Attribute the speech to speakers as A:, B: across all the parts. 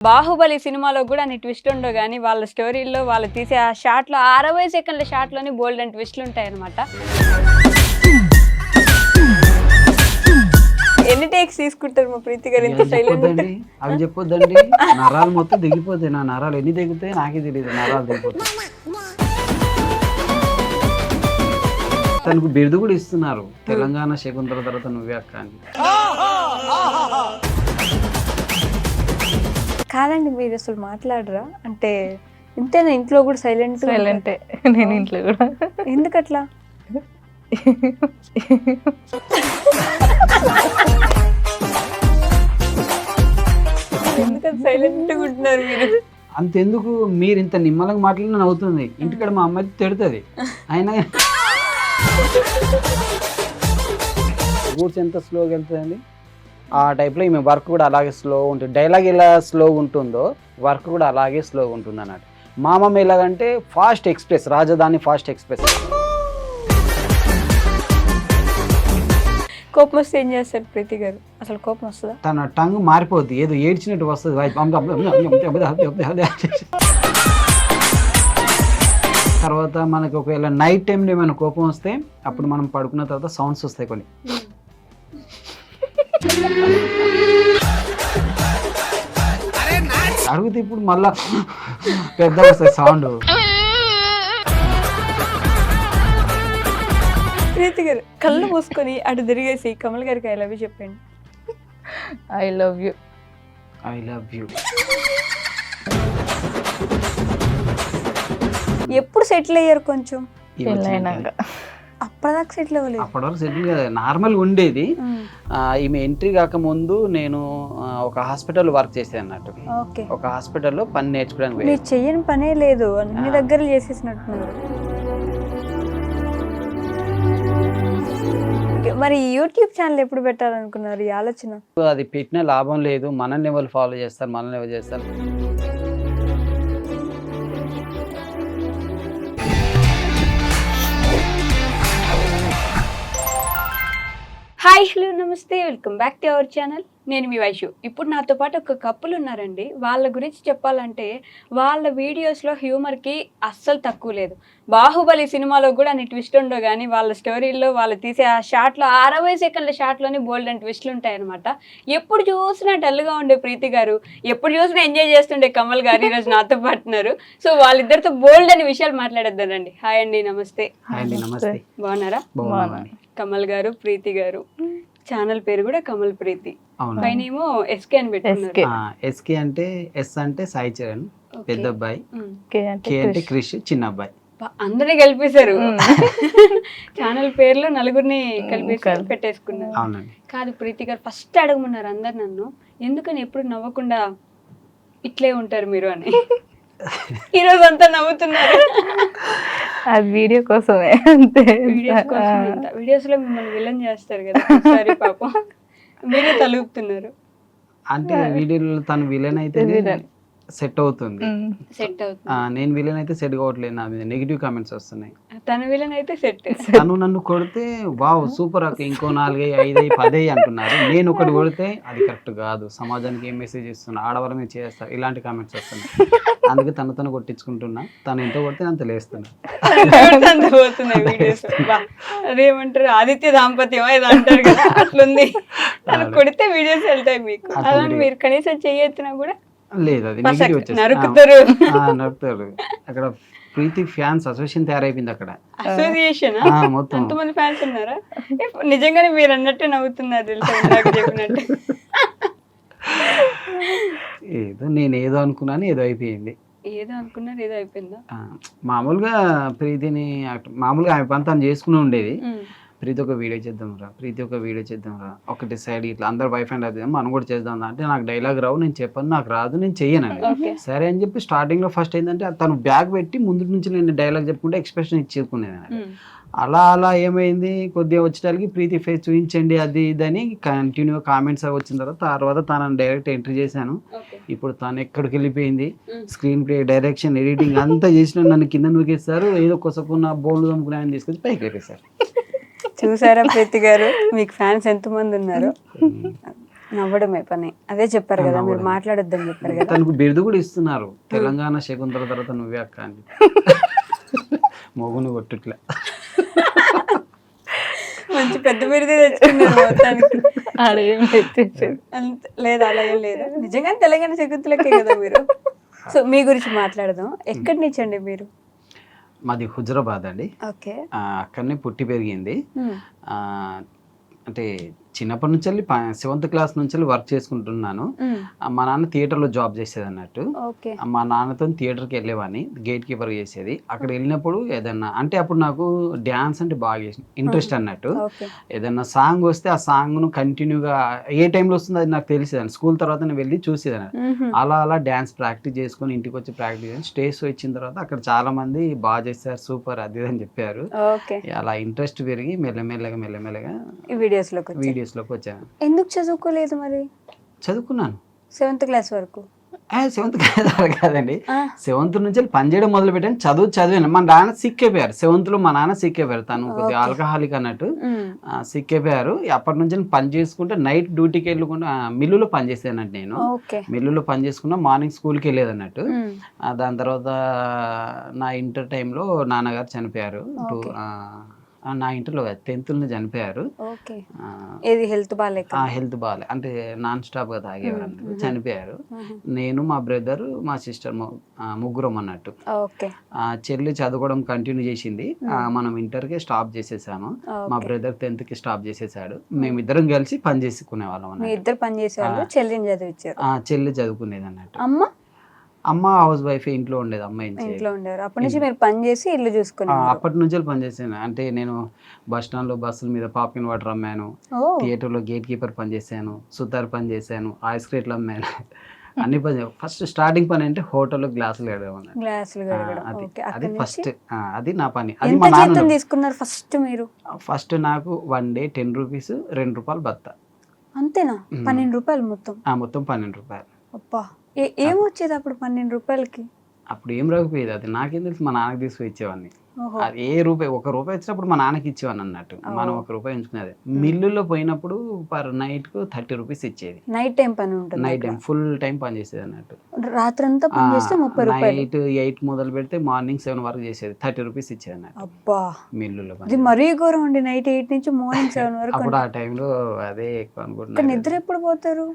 A: బాహుబలి సినిమాలో కూడా అన్ని ట్విస్ట్ ఉండవు కానీ వాళ్ళ స్టోరీల్లో వాళ్ళు తీసే ఆ షాట్లో 60 సెకండ్ల షాట్లోని బోల్డ్ అండ్ ట్విస్ట్లు ఉంటాయి అనమాట. ఎన్ని టేక్స్ తీసుకుంటారు మా ప్రీతి గారు ఇంత సైలెంట్?
B: అవి చెప్పొద్దండి, నరాలు మొత్తం దిగిపోతాయి. నా నరాలు ఎన్ని దిగుతాయి నాకే తెలియదు, నరాలు దిగిపోతాయి. తనకు బిరుదు కూడా ఇస్తున్నారు, తెలంగాణ శకుంతల తర్వాత నువ్వే అక్క అని.
A: కాదండి, మీరు అసలు మాట్లాడరా? అంటే ఇంతేనా? ఇంట్లో కూడా సైలెంటే?
C: నేను ఇంట్లో కూడా.
A: ఎందుకట్లా? ఎందుకంటే సైలెంట్గా ఉంటున్నారు మీరు?
B: అంతెందుకు, మీరు ఇంత నిమ్మలంగా మాట్లాడిన నవ్వుతుంది. ఇంటికాడ మా అమ్మాయి తిడుతుంది. అయినా రూట్స్ ఎంత స్లోగా వెళ్తుందండి ఆ టైప్లో ఈమె వర్క్ కూడా అలాగే స్లో ఉంటుంది. డైలాగ్ ఎలా స్లో ఉంటుందో వర్క్ కూడా అలాగే స్లోగా ఉంటుంది అన్నట్టు. మా అమ్మమ్మ ఎలాగంటే ఫాస్ట్ ఎక్స్ప్రెస్, రాజధాని ఫాస్ట్ ఎక్స్ప్రెస్.
A: కోపం వస్తే ఏం చేస్తారు ప్రీతి గారు? అసలు కోపం వస్తుందా?
B: తన టంగ్ మారిపోద్ది, ఏదో ఏడ్చినట్టు వస్తుంది. తర్వాత మనకి ఒకవేళ నైట్ టైంలో ఏమైనా కోపం వస్తే అప్పుడు మనం పడుకున్న తర్వాత సౌండ్స్ వస్తాయి కొన్ని. అడిగితే ఇప్పుడు మళ్ళా పెద్ద వస్తుంది సౌండ్.
A: ప్రీతి గారు కళ్ళు మూసుకొని అటు తిరిగేసి కమల్ గారికి ఐ లవ్ యూ చెప్పండి.
C: I love you.
B: I love you.
A: ఎప్పుడు సెటిల్ అయ్యారు? కొంచెం
C: పెళ్ళైనాక.
A: అప్పటిదాకా సెటిల్ అవ్వలేదు?
B: అప్పటి వరకు సెటిల్ కదా, నార్మల్గా ఉండేది. ఈమె ఎంట్రీ కాకముందు నేను ఒక హాస్పిటల్ వర్క్ చేసేది అన్నట్టు.
A: ఓకే.
B: ఒక హాస్పిటల్లో పని నేర్చుకోవడానికి.
A: మీరు చెయ్యని పనే లేదు, అన్ని దగ్గరలు చేసేసినట్టున్నారు. మరి యూట్యూబ్ ఛానల్ ఎప్పుడు పెట్టాలనుకున్నారు ఈ ఆలోచన?
B: అది పెట్టిన లాభం లేదు, మనల్ని ఎవరు ఫాలో చేస్తారు, మనల్ని ఎవరు చేస్తారు.
A: హాయ్, హలో, నమస్తే, welcome back to our channel. నేను మీ వైషు. ఇప్పుడు నాతో పాటు ఒక కప్పులు ఉన్నారండి. వాళ్ళ గురించి చెప్పాలంటే వాళ్ళ వీడియోస్లో హ్యూమర్కి అస్సలు తక్కువ లేదు. బాహుబలి సినిమాలో కూడా అన్ని ట్విస్ట్ ఉండవు కానీ వాళ్ళ స్టోరీల్లో వాళ్ళు తీసే ఆ షాట్లో 60 సెకండ్ల షాట్లోని బోల్డ్ అండ్ ట్విస్ట్లు ఉంటాయి అనమాట. ఎప్పుడు చూసినా డల్గా ఉండే ప్రీతి గారు, ఎప్పుడు చూసినా ఎంజాయ్ చేస్తుండే కమల్ గారు ఈరోజు నాతో పాటున్నారు. సో వాళ్ళిద్దరితో బోల్డ్ అనే విషయాలు మాట్లాడేద్దానండి. హాయ్ అండి, నమస్తే.
B: నమస్తే.
A: బాగున్నారా? కమల్ గారు, ప్రీతి గారు. ఛానల్ పేరు కూడా కమల్ ప్రీతి, పైన ఏమో ఎస్కే అని పెట్టుకున్నారు.
B: ఎస్కే అంటే ఎస్ అంటే సాయి చరణ్ పెద్ద అబ్బాయి, కే అంటే క్రిష్ చిన్న అబ్బాయి.
A: అందరినీ కలిపేశారు. ఛానల్ పేర్లో నలుగురిని కలిపేసి పెట్టేసుకున్నారు. కాదు ప్రీతి గారు, ఫస్ట్ అడగమన్నారు అందరు నన్ను, ఎందుకని ఎప్పుడు నవ్వకుండా ఇట్లే ఉంటారు మీరు అని. ఈరోజు అంతా నవ్వుతున్నారు.
C: అది వీడియో కోసమే, అంతే.
A: వీడియోస్ లో మిమ్మల్ని విలన్ చేస్తారు కదా, సరే పాపం మీరే తలుపుతున్నారు.
B: అంటే వీడియోలో తను విలన్ అయితే సెట్ అవుతుంది, నేను విలన్ అయితే సెట్ కావట్లేదు. నా మీద నెగిటివ్ కామెంట్స్ వస్తున్నాయి.
A: తన విలన్ అయితే సెట్.
B: తను నన్ను కొడితే వావ్ సూపర్ అక్క, ఇంకో 4, 5, 10 అంటున్నారు. నేను ఒకటి కొడితే అది కరెక్ట్ కాదు, సమాజానికి ఏం మెసేజ్ ఇస్తున్నా, ఆడవాళ్ళ మీద చేస్తారు, ఇలాంటి కామెంట్స్ వస్తున్నాయి. అందుకే తనతో కొట్టించుకుంటున్నా. తను ఎంత కొడితే అంత లేస్తున్నా.
A: అదేమంటారు, ఆదిత్య దాంపత్యం ఏదో అంటారు కదా, అట్లుంది. తను కొడితే వీడియోస్ వెళ్తాయి మీకు. అలాంటి మీరు కనీసం చేయొచ్చినా కూడా
B: లేదు, అది నెగిటివ్ వచ్చేసి
A: నరుకుతారు.
B: అక్కడ ప్రీతి ఫ్యాన్స్ అసోసియేషన్ తయారైపోయింది. అక్కడ
A: అసోసియేషన్
B: మొత్తం
A: ఎంతమంది ఫ్యాన్స్ ఉన్నారా? నిజంగానే మీరు అన్నట్టు నవ్వుతున్నారు తెలుసా, చెప్పినట్టు.
B: ఏదో నేను ఏదో అనుకున్నాను, ఏదో అయిపోయింది.
A: ఏదో అనుకున్నారు, ఏదో అయిపోయిందా?
B: మామూలుగా ప్రీతిని మామూలుగా ఆమె పని తను చేసుకుని ఉండేది. ప్రీతి ఒక వీడియో చేద్దాంరా, ప్రీతి ఒక వీడియో చేద్దాంరా, ఒకటి సైడ్ ఇట్లా అందరు వైఫ్ అండ్ అది మనం కూడా చేద్దాం అంటే, నాకు డైలాగ్ రావు, నేను చెప్పను, నాకు రాదు, నేను చెయ్యనండి. సరే అని చెప్పి స్టార్టింగ్లో ఫస్ట్ ఏంటంటే తను బ్యాగ్ పెట్టి ముందు నుంచి నేను డైలాగ్ చెప్పుకుంటే ఎక్స్ప్రెషన్ ఇచ్చేసుకునేది. అలా అలా ఏమైంది, కొద్దిగా వచ్చేటానికి ప్రీతి ఫేస్ చూపించండి అది ఇదని కంటిన్యూ కామెంట్స్ వచ్చిన తర్వాత తనని డైరెక్ట్ ఎంట్రీ చేశాను. ఇప్పుడు తను ఎక్కడికి వెళ్ళిపోయింది, స్క్రీన్ ప్లే, డైరెక్షన్, ఎడిటింగ్ అంతా చేసిన నన్ను కింద నూకేస్తారు. ఏదో కొసకున్న బోల్డ్ దమ్ముకుని ఆయన తీసుకొచ్చి పైకి వెళ్ళేసారు.
A: చూసారా ప్రీతి గారు, మీకు ఫ్యాన్స్ ఎంతమంది ఉన్నారు? నవ్వడమే పని. అదే చెప్పారు కదా, మీరు
B: నవ్వడమే.
A: మాట్లాడొద్దని చెప్పారు కదా.
B: తనకు బిరుదు కూడా ఇస్తున్నారు, తెలంగాణ శకుంతల తర్వాత నువ్వే అక్క అని. మొగును కొట్టుట్లే.
A: మంచి పెద్ద బిరుదే తెచ్చుకున్నారు మొత్తానికి.
C: అడగేం తెచ్చేసాడు.
A: లేదు అలా ఏం లేదు, నిజంగానే తెలంగాణ శకుంతలకే కదా మీరు. సో మీ గురించి మాట్లాడదాం. ఎక్కడి నుంచి అండి మీరు?
B: మాది హుజరాబాద్ అండి.
A: ఓకే.
B: అక్కడనే పుట్టి పెరిగింది. ఆ, అంటే చిన్నప్పటి నుంచి వెళ్ళి 7th క్లాస్ నుంచి వెళ్ళి వర్క్ చేసుకుంటున్నాను. మా నాన్న థియేటర్లో జాబ్ చేసేది అన్నట్టు.
A: ఓకే.
B: మా నాన్నతో థియేటర్కి వెళ్ళేవాడిని, గేట్ కీపర్ చేసేది. అక్కడ వెళ్ళినప్పుడు ఏదన్నా అంటే అప్పుడు నాకు డ్యాన్స్ అంటే బాగా ఇంట్రెస్ట్ అన్నట్టు.
A: ఓకే.
B: ఏదన్నా సాంగ్ వస్తే ఆ సాంగ్ను కంటిన్యూగా ఏ టైంలో వస్తుందో అది నాకు తెలిసేదాన్ని. స్కూల్ తర్వాత నేను వెళ్ళి చూసేదాన్ని. అలా అలా డ్యాన్స్ ప్రాక్టీస్ చేసుకొని ఇంటికి వచ్చి ప్రాక్టీస్ చేసి స్టేజ్ వచ్చిన తర్వాత అక్కడ చాలా మంది బాగా చేస్తారు, సూపర్ అది ఇది అని చెప్పారు.
A: ఓకే.
B: అలా ఇంట్రెస్ట్ పెరిగి మెల్లమెల్లగా
A: ఈ వీడియోస్లోకి
B: వచ్చాను.
A: ఎందుకు చదువుకోలేదు మరి?
B: చదువుకున్నాను
A: 7th క్లాస్ వరకు.
B: 7th క్లాస్ కాదండి,
A: ఆ.
B: 7th నుంచి పని చేయడం మొదలు పెట్టాను. చదివాను. మా నాన్న సిక్ అయిపోయారు 7th లో. మా నాన్న సిక్ అయిపోయారు, తను కొద్దిగా ఆల్కహాలిక్ అన్నట్టు. సిక్ అయిపోయారు. అప్పటి నుంచి నేను పని చేసుకుంటే నైట్ డ్యూటీకి వెళ్ళకుండా మిల్లులో పని చేసేదన్నట్టు. నేను
A: ఓకే.
B: మిల్లులో పని చేసుకున్నా, మార్నింగ్ స్కూల్కి వెళ్ళేది అన్నట్టు. దాని తర్వాత నా ఇంటర్ టైంలో నాన్నగారు చనిపోయారు. నా ఇంటర్లో 10th చనిపోయారు.
A: ఓకే. ఏది హెల్త్ బాగాలేక?
B: హెల్త్ బాగాలే, అంటే నాన్ స్టాప్ గా తాగేవారు అన్నట్టు. చనిపోయారు. నేను, మా బ్రదర్, మా సిస్టర్ ముగ్గురం అన్నట్టు.
A: ఓకే.
B: చెల్లి చదవడం కంటిన్యూ చేసింది. మనం ఇంటర్కి స్టాప్ చేసేసాము. మా బ్రదర్ 10th కి స్టాప్ చేసేసాడు. మేమిద్దరం కలిసి పని చేసుకునే వాళ్ళం
A: మీ
B: అన్నట్టు.
A: ఇద్దరు పని చేసేవాళ్ళు, చెల్లిని చదివించారు.
B: చెల్లి చదువుకునేది అన్నట్టు.
A: అమ్మ
B: హౌస్ వైఫ్, ఇంట్లో ఉండేది. అమ్మ
A: ఇంట్లో ఉండేవారు. అప్పటి నుంచి మీరు పని చేసి ఇల్లు చూసుకున్నారు.
B: అప్పటి నుంచి పనిచేసాను. అంటే నేను బస్ స్టాండ్ లో బస్సుల మీద పాప్కిన్ వాటర్ అమ్మాను, థియేటర్ లో గేట్ కీపర్ పని చేశాను, సుతార్ పని చేశాను, ఐస్ క్రీట్లు అమ్మాను, అన్ని పని. ఫస్ట్ స్టార్టింగ్ పని అంటే హోటల్లో గ్లాసులు కడగడం. అది ఫస్ట్, అది నా పని. అది మా నాన్న
A: తీసుకున్నారు ఫస్ట్ మీరు? ఫస్ట్
B: నాకు 1 డే 10 రూపీస్, 2 రూపాయలు బత్త.
A: అంతేనా? 12 రూపాయలు మొత్తం?
B: మొత్తం 12 రూపాయలు.
A: అబ్బా, ఏమొచ్చేది అప్పుడు 12 రూపాయలకి?
B: అప్పుడు ఏం రాకపోయేది, అది నాకేం తెలుసు. మా నాన్నకి తీసుకుని ఇచ్చేవాడిని. అది ఏ రూపాయి, 1 రూపాయి వచ్చినప్పుడు మా నాన్నకి ఇచ్చేవాడిని అన్నట్టు. మనం 1 రూపాయి ఉంచుకునేది. మిల్లులో పోయినప్పుడు పర్ నైట్ కు 30 రూపీస్ ఇచ్చేది.
A: నైట్ టైం పని ఉంటుంది? నైట్ టైం
B: ఫుల్ టైం పని చేసేది అన్నట్టు.
A: రాత్రంతా పని చేస్తే 30 రూపాయలు.
B: నైట్ 8 మొదలు పెడితే మార్నింగ్ 7 వరకు చేసేది. 30 రూపీస్ ఇచ్చేది అన్నట్టు.
A: అబ్బా,
B: మిల్లులో
A: అది మరీ ఘోరం అండి. నైట్ 8 నుంచి మార్నింగ్ 7 వరకు.
B: అప్పుడు ఆ టైంలో అదే ఎక్కువ అనుకుంటున్నాను.
A: నిద్ర ఎప్పుడు పోతారు?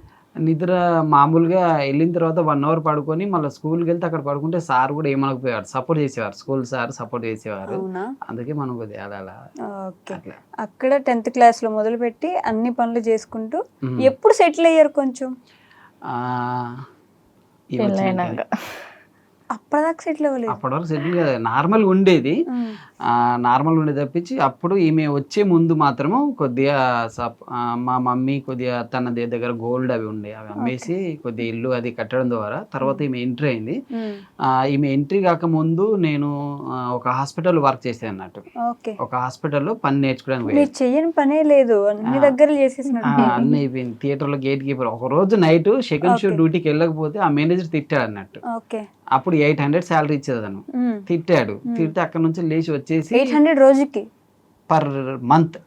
B: నిద్ర మామూలుగా వెళ్ళిన తర్వాత 1 అవర్ పడుకొని మళ్ళీ స్కూల్కి వెళ్తే అక్కడ పడుకుంటే సార్ కూడా ఏమనకపోయాడు, సపోర్ట్ చేసేవారు. స్కూల్ సార్ సపోర్ట్ చేసేవారు. అందుకే మనం కొద్దిగా అలా.
A: అక్కడ 10th క్లాస్ లో మొదలు పెట్టి అన్ని పనులు చేసుకుంటూ ఎప్పుడు సెటిల్ అయ్యారు కొంచెం? అప్పటిదాకా సెటిల్ అవ్వలేదు?
B: అప్పటి వరకు సెటిల్ కదా, నార్మల్గా ఉండేది. నార్మల్గా ఉండేది తప్పించి అప్పుడు ఈమె వచ్చే ముందు మాత్రము కొద్దిగా మా మమ్మీ కొద్దిగా తన దగ్గర గోల్డ్ అవి ఉండే, అవి అమ్మేసి కొద్దిగా ఇల్లు అది కట్టడం ద్వారా తర్వాత ఈమె ఎంట్రీ అయింది. ఈమె ఎంట్రీ కాక ముందు నేను ఒక హాస్పిటల్ వర్క్ చేసేది అన్నట్టు. ఒక హాస్పిటల్లో పని నేర్చుకోవడానికి
A: చెయ్యని పనే లేదు, అన్ని దగ్గర
B: అన్ని అయిపోయింది. థియేటర్ లో గేట్ కీపర్. ఒక రోజు నైట్ సెకండ్ షో డ్యూటీకి వెళ్ళకపోతే ఆ మేనేజర్ తిట్టాడు అన్నట్టు. అప్పుడు 800 శాలరీ ఇచ్చేది తను. తిట్టాడు. తిడితే అక్కడ నుంచి లేచి వచ్చేసి
A: 800 రోజుకి?
B: పర్ మంత్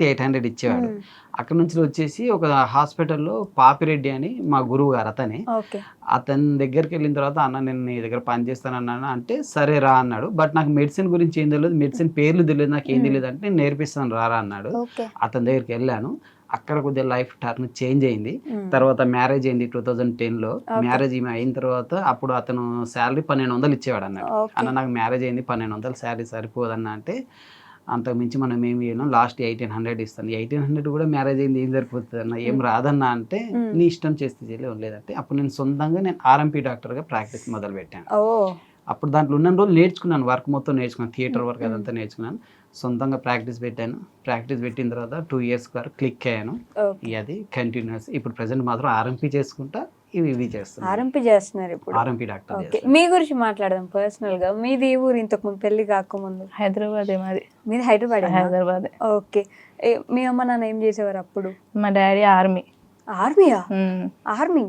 A: 800
B: ఇచ్చేవాడు. అక్కడ నుంచి వచ్చేసి ఒక హాస్పిటల్లో పాపిరెడ్డి అని మా గురువు గారు, అతని దగ్గరికి వెళ్ళిన తర్వాత, అన్న నేను నీ దగ్గర పని చేస్తానన్నా అంటే సరే రా అన్నాడు. బట్ నాకు మెడిసిన్ గురించి ఏం తెలియదు, మెడిసిన్ పేర్లు తెలియదు, నాకు ఏం తెలియదు అంటే నేను నేర్పిస్తాను రారా అన్నాడు. అతని దగ్గరికి వెళ్ళాను. అక్కడ కొద్దిగా లైఫ్ టర్న్ చేంజ్ అయింది. తర్వాత మ్యారేజ్ అయింది 2010లో. మ్యారేజ్ అయిన తర్వాత అప్పుడు అతను శాలరీ 1200 ఇచ్చేవాడు అన్నాడు. అన్న నాకు మ్యారేజ్ అయింది, 1200 శాలరీ సరిపోదన్న అంటే, అంతకు మించి మనం ఏమి చేయను, లాస్ట్ 1800 ఇస్తాను. 1800 కూడా మ్యారేజ్ అయింది ఏం సరిపోతుంది అన్న, ఏం రాదన్నా అంటే నీ ఇష్టం చేస్తే చేయలేదు లేదంటే. అప్పుడు నేను సొంతంగా ఆర్ఎంపీ డాక్టర్గా ప్రాక్టీస్ మొదలు పెట్టాను. అప్పుడు దాంట్లో ఉన్న రోజులు నేర్చుకున్నాను, వర్క్ మొత్తం నేర్చుకున్నాను, థియేటర్ వర్క్ అదంతా నేర్చుకున్నాను. సొంతంగా ప్రాక్టీస్ పెట్టాను. ప్రాక్టీస్ పెట్టిన తర్వాత 2 years వరకు క్లిక్ అయ్యాను. అది కంటిన్యూస్. ఇప్పుడు ప్రెసెంట్ మాత్రం ఆర్ఎంపీ చేసుకుంటా, ఇవి చేస్తాను.
A: ఆర్ఎంపీ చేస్తున్నారు ఇప్పుడు? RMP doctor. మీ గురించి మాట్లాడదాం పర్సనల్ గా. మీది ఏ ఊరు ఇంతకు ముందు పెళ్లి కాకముందు?
C: హైదరాబాద్.
A: మీది హైదరాబాద్? ఓకే. మీ అమ్మ నాన్న ఏం చేసేవారు అప్పుడు?
C: మా డాడీ ఆర్మీ.
A: ఆర్మీయా? ఆర్మీ.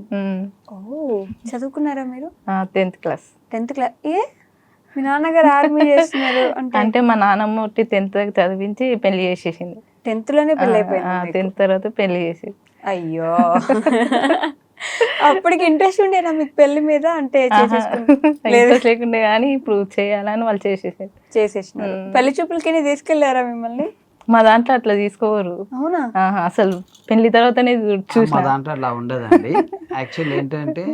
A: చదువుకున్నారా మీరు?
C: 10th class.
A: ఏ మీ నాన్నగారు ఆర్మీ చేస్తున్నారు
C: అంటే మా నాన్నమ్మ 10th చదివించి పెళ్లి చేసేసింది.
A: 10th లోనే పెళ్లి అయిపోయింది?
C: 10th తర్వాత పెళ్లి చేసేది.
A: అయ్యో అప్పటికి ఇంట్రెస్ట్ ఉండేనా మీకు పెళ్లి మీద అంటే
C: ఇంట్రెస్ట్ లేకుండే కానీ ఇప్పుడు చేయాలని వాళ్ళు చేసేసారు.
A: చేసేసినారు. పెళ్లి చూపులకి తీసుకెళ్లారా మిమ్మల్ని?
C: మా దాంట్లో అట్లా తీసుకోవరు.
A: అవునా?
C: అసలు పెళ్లి తర్వాతనే
B: మా
C: చూసిన.
B: దాంట్లో అట్లా ఉండదండి. యాక్చువల్ ఏంటంటే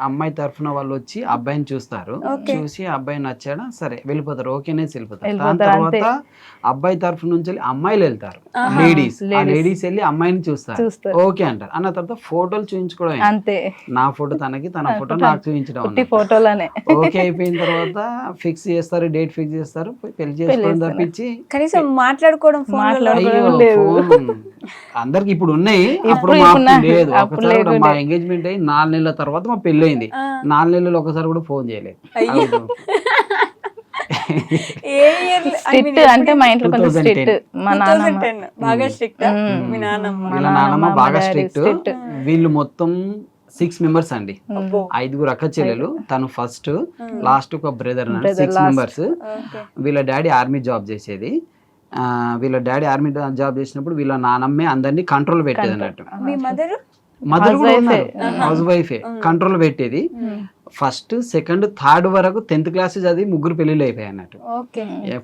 B: అమ్మాయి తరఫున వాళ్ళు వచ్చి అబ్బాయిని చూస్తారు, చూసి అబ్బాయి నచ్చాడా సరే వెళ్ళిపోతారు, ఓకేనే వెళ్ళిపోతారు. దాని తర్వాత అబ్బాయి తరఫు నుంచి వెళ్ళి అమ్మాయిలు వెళ్తారు, లేడీస్ వెళ్ళి అమ్మాయిని చూస్తారు, ఓకే అంటారు. అన్న తర్వాత ఫోటోలు చూపించుకోవడం
C: అంతే.
B: నా ఫోటో తనకి, తన ఫోటో నాకు చూపించడం.
C: ఫోటోలోనే
B: ఓకే అయిపోయిన తర్వాత ఫిక్స్ చేస్తారు, డేట్ ఫిక్స్ చేస్తారు, పెళ్లి చేసుకోవడం తప్పించి
A: కనీసం మాట్లాడుకోవడం
B: అందరికి ఇప్పుడు ఉన్నాయి, అప్పుడు మాకు లేదు. ఒకసారి కూడా మా ఎంగేజ్మెంట్ అయ్యి 4 నెలల తర్వాత మా పెళ్లి అయింది. 4 నెలలు ఒకసారి కూడా ఫోన్ చేయలేదు.
C: స్ట్రిక్ట్ అంటే మా ఇంట్లో కొంచెం స్ట్రిక్ట్. మా నాన్నమ్మ
A: బాగా స్ట్రిక్ట్. మీ నాన్నమ్మ?
B: వీళ్ళ నాన్నమ్మ బాగా స్ట్రిక్ట్. వీళ్ళు మొత్తం 6 మెంబర్స్ అండి, 5 అక్క చెల్లెలు, తను ఫస్ట్, లాస్ట్ ఒక బ్రదర్, 6 మెంబర్స్. వీళ్ళ డాడీ ఆర్మీ జాబ్ చేసేది. వీళ్ళ డాడీ ఆర్మీ జాబ్ చేసినప్పుడు వీళ్ళ నానమ్మే అందరినీ కంట్రోల్ పెట్టేది అన్నట్టు. మదర్ కూడా ఉన్నారు, హౌస్ వైఫే, కంట్రోల్ పెట్టేది. ఫస్ట్, సెకండ్, థర్డ్ వరకు 10th క్లాస్ చదివి 3 పెళ్లిళ్ళు అయిపోయాయి అన్నట్టు.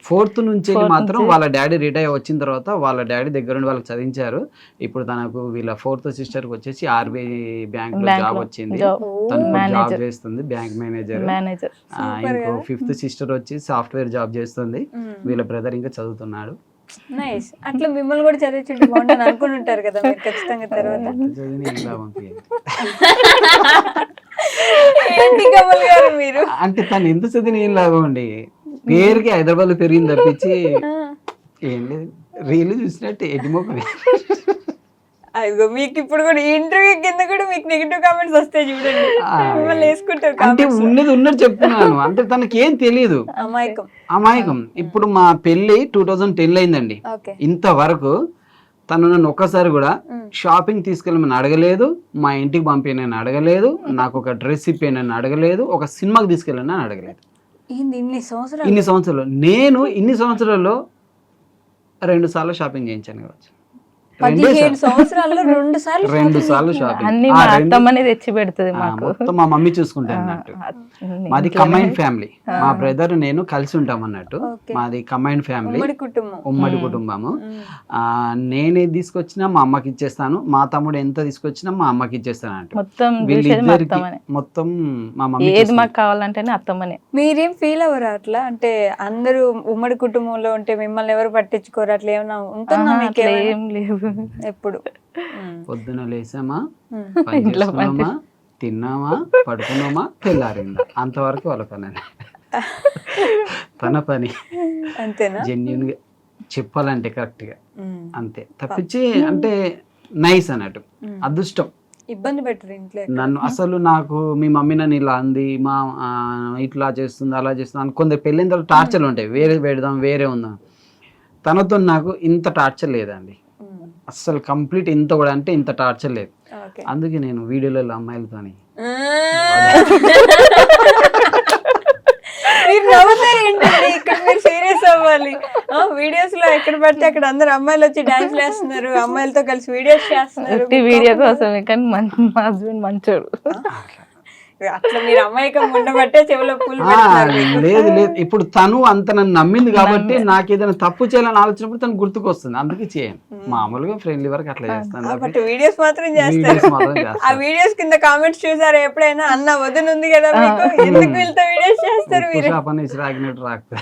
B: 4th నుంచి మాత్రం వాళ్ళ డాడీ రిటైర్ వచ్చిన తర్వాత వాళ్ళ డాడీ దగ్గర నుండి వాళ్ళకి చదివించారు. ఇప్పుడు తనకు వీళ్ళ 4th సిస్టర్ కి వచ్చేసి ఆర్బీఐ బ్యాంక్ లో జాబ్ వచ్చింది, తను జాబ్ చేస్తుంది, బ్యాంక్ మేనేజర్. ఇంకో 5th సిస్టర్ వచ్చి సాఫ్ట్వేర్ జాబ్ చేస్తుంది. వీళ్ళ బ్రదర్ ఇంకా చదువుతున్నాడు.
A: నైస్. అట్లా మిమ్మల్ని కూడా చదివించుంటే బాగుంటుంది అనుకుని ఉంటారు కదా మీరు ఖచ్చితంగా. తర్వాత ఏంటి కమల్ గారు మీరు
B: అంటే తను ఎంత చదివిన ఏం లాభం అండి, పేరుకి హైదరాబాద్ లో పెరిగింది తప్పించి ఏం లేదు. రీలు చూసినట్టు ఎడిమోకమే.
A: అదిగో మీకు ఇప్పుడు కూడా ఇంటర్వ్యూ కింద కూడా మీకు నెగిటివ్ కామెంట్స్ వస్తాయి చూడండి, మిమ్మల్ని వేసుకుంటారు.
B: అంటే ఉన్నది ఉన్నట్టు చెప్తున్నాను, అంటే తనకి ఏం తెలియదు, అమాయకం. ఇప్పుడు మా పెళ్లి 2010 అయిందండి. ఇంతవరకు తను నన్ను ఒక్కసారి కూడా షాపింగ్ తీసుకెళ్ళమని అడగలేదు, మా ఇంటికి పంపినని అడగలేదు, నాకు ఒక డ్రెస్ ఇప్పేనని అడగలేదు, ఒక సినిమాకి తీసుకెళ్ళని అడగలేదు. ఇన్ని సంవత్సరాలు నేను ఇన్ని సంవత్సరాల్లో 2 సార్లు షాపింగ్ చేయించాను కావచ్చు.
A: 15 సంవత్సరాల్లో 2 సార్లు
B: షాపింగ్.
C: అన్ని మా అత్తమ్మనే తెచ్చి పెడుతుంది మాకు.
B: మొత్తం మా మమ్మీ చూసుకుంటా అన్నట్టు. మాది కంబైన్డ్ ఫ్యామిలీ, మా బ్రదర్ నేను కలిసి ఉంటాం అన్నట్టు. మాది కంబైన్డ్ ఫ్యామిలీ, ఉమ్మడి కుటుంబము. నేనే తీసుకొచ్చినా మా అమ్మకి ఇచ్చేస్తాను, మా తమ్ముడు ఎంత తీసుకొచ్చినా మా అమ్మకి ఇచ్చేస్తాను అన్నట్టు. మొత్తం మా మమ్మీ
C: ఏది మాకు కావాలంటేనే అత్తమ్మనే.
A: మీరేం ఫీల్ అవ్వరు అట్లా? అంటే అందరూ ఉమ్మడి కుటుంబంలో ఉంటే మిమ్మల్ని ఎవరు పట్టించుకోరు, అట్లా ఏమైనా ఉంటుందా మీకు?
C: ఏం లేవు.
A: ఎప్పుడు
B: పొద్దున లేసామా, పని చేసుకున్నామా, తిన్నామా, పడుకున్నామా, తెల్లారిందా, అంతవరకు వాళ్ళ పని. తన పని
A: అంతేనా?
B: జెన్యున్ గా చెప్పాలంటే కరెక్ట్ గా అంతే తప్పించి అంటే నైస్ అన్నట్టు. అదృష్టం.
A: ఇబ్బంది పెట్టరు ఇంట్లో
B: నన్ను అసలు. నాకు మీ మమ్మీ నన్ను ఇలా అంది, మా ఇట్లా చేస్తుంది, అలా చేస్తుంది, కొందరు పెళ్ళిన తర్వాత టార్చర్లు ఉంటాయి, వేరే పెడదాం, వేరే ఉందాం. తనతో నాకు ఇంత టార్చర్ లేదండి అస్సలు, కంప్లీట్. ఇంత కూడా అంటే ఇంత టార్చర్ లేదు. అందుకే నేను వీడియోలలో అమ్మాయిలతోని
A: మీరు నవ్వుతారు ఏంటండి, ఇక్కడ మీరు సీరియస్ అవ్వాలి. వీడియోస్ లో ఎక్కడ పడితే అక్కడ అందరు అమ్మాయిలు వచ్చి డాన్స్ చేస్తున్నారు, అమ్మాయిలతో కలిసి వీడియోస్ చేస్తున్నారు
C: వీడియో కోసం. కానీ మా హస్బెండ్ మంచోడు.
A: అట్లా మీరు అమాయకం ఉండబట్టే చెవిలో పూలు.
B: లేదు లేదు, ఇప్పుడు తను అంత నన్ను నమ్మింది కాబట్టి నాకు ఏదైనా తప్పు చేయాలని ఆలోచనప్పుడు తను గుర్తుకొస్తుంది, అందుకే చేయను. మామూలుగా ఫ్రెండ్లీ వరకు అట్లా చేస్తాను,
A: వీడియోస్ మాత్రం చేస్తారు. ఆ వీడియోస్ కింద కామెంట్స్ చూసారా ఎప్పుడైనా? అన్న వదినుంది కదా మీకు, ఎందుకు వీళ్ళతో వీడియోస్ చేస్తారు మీరు?
B: రాగినట్టు రాకపోతే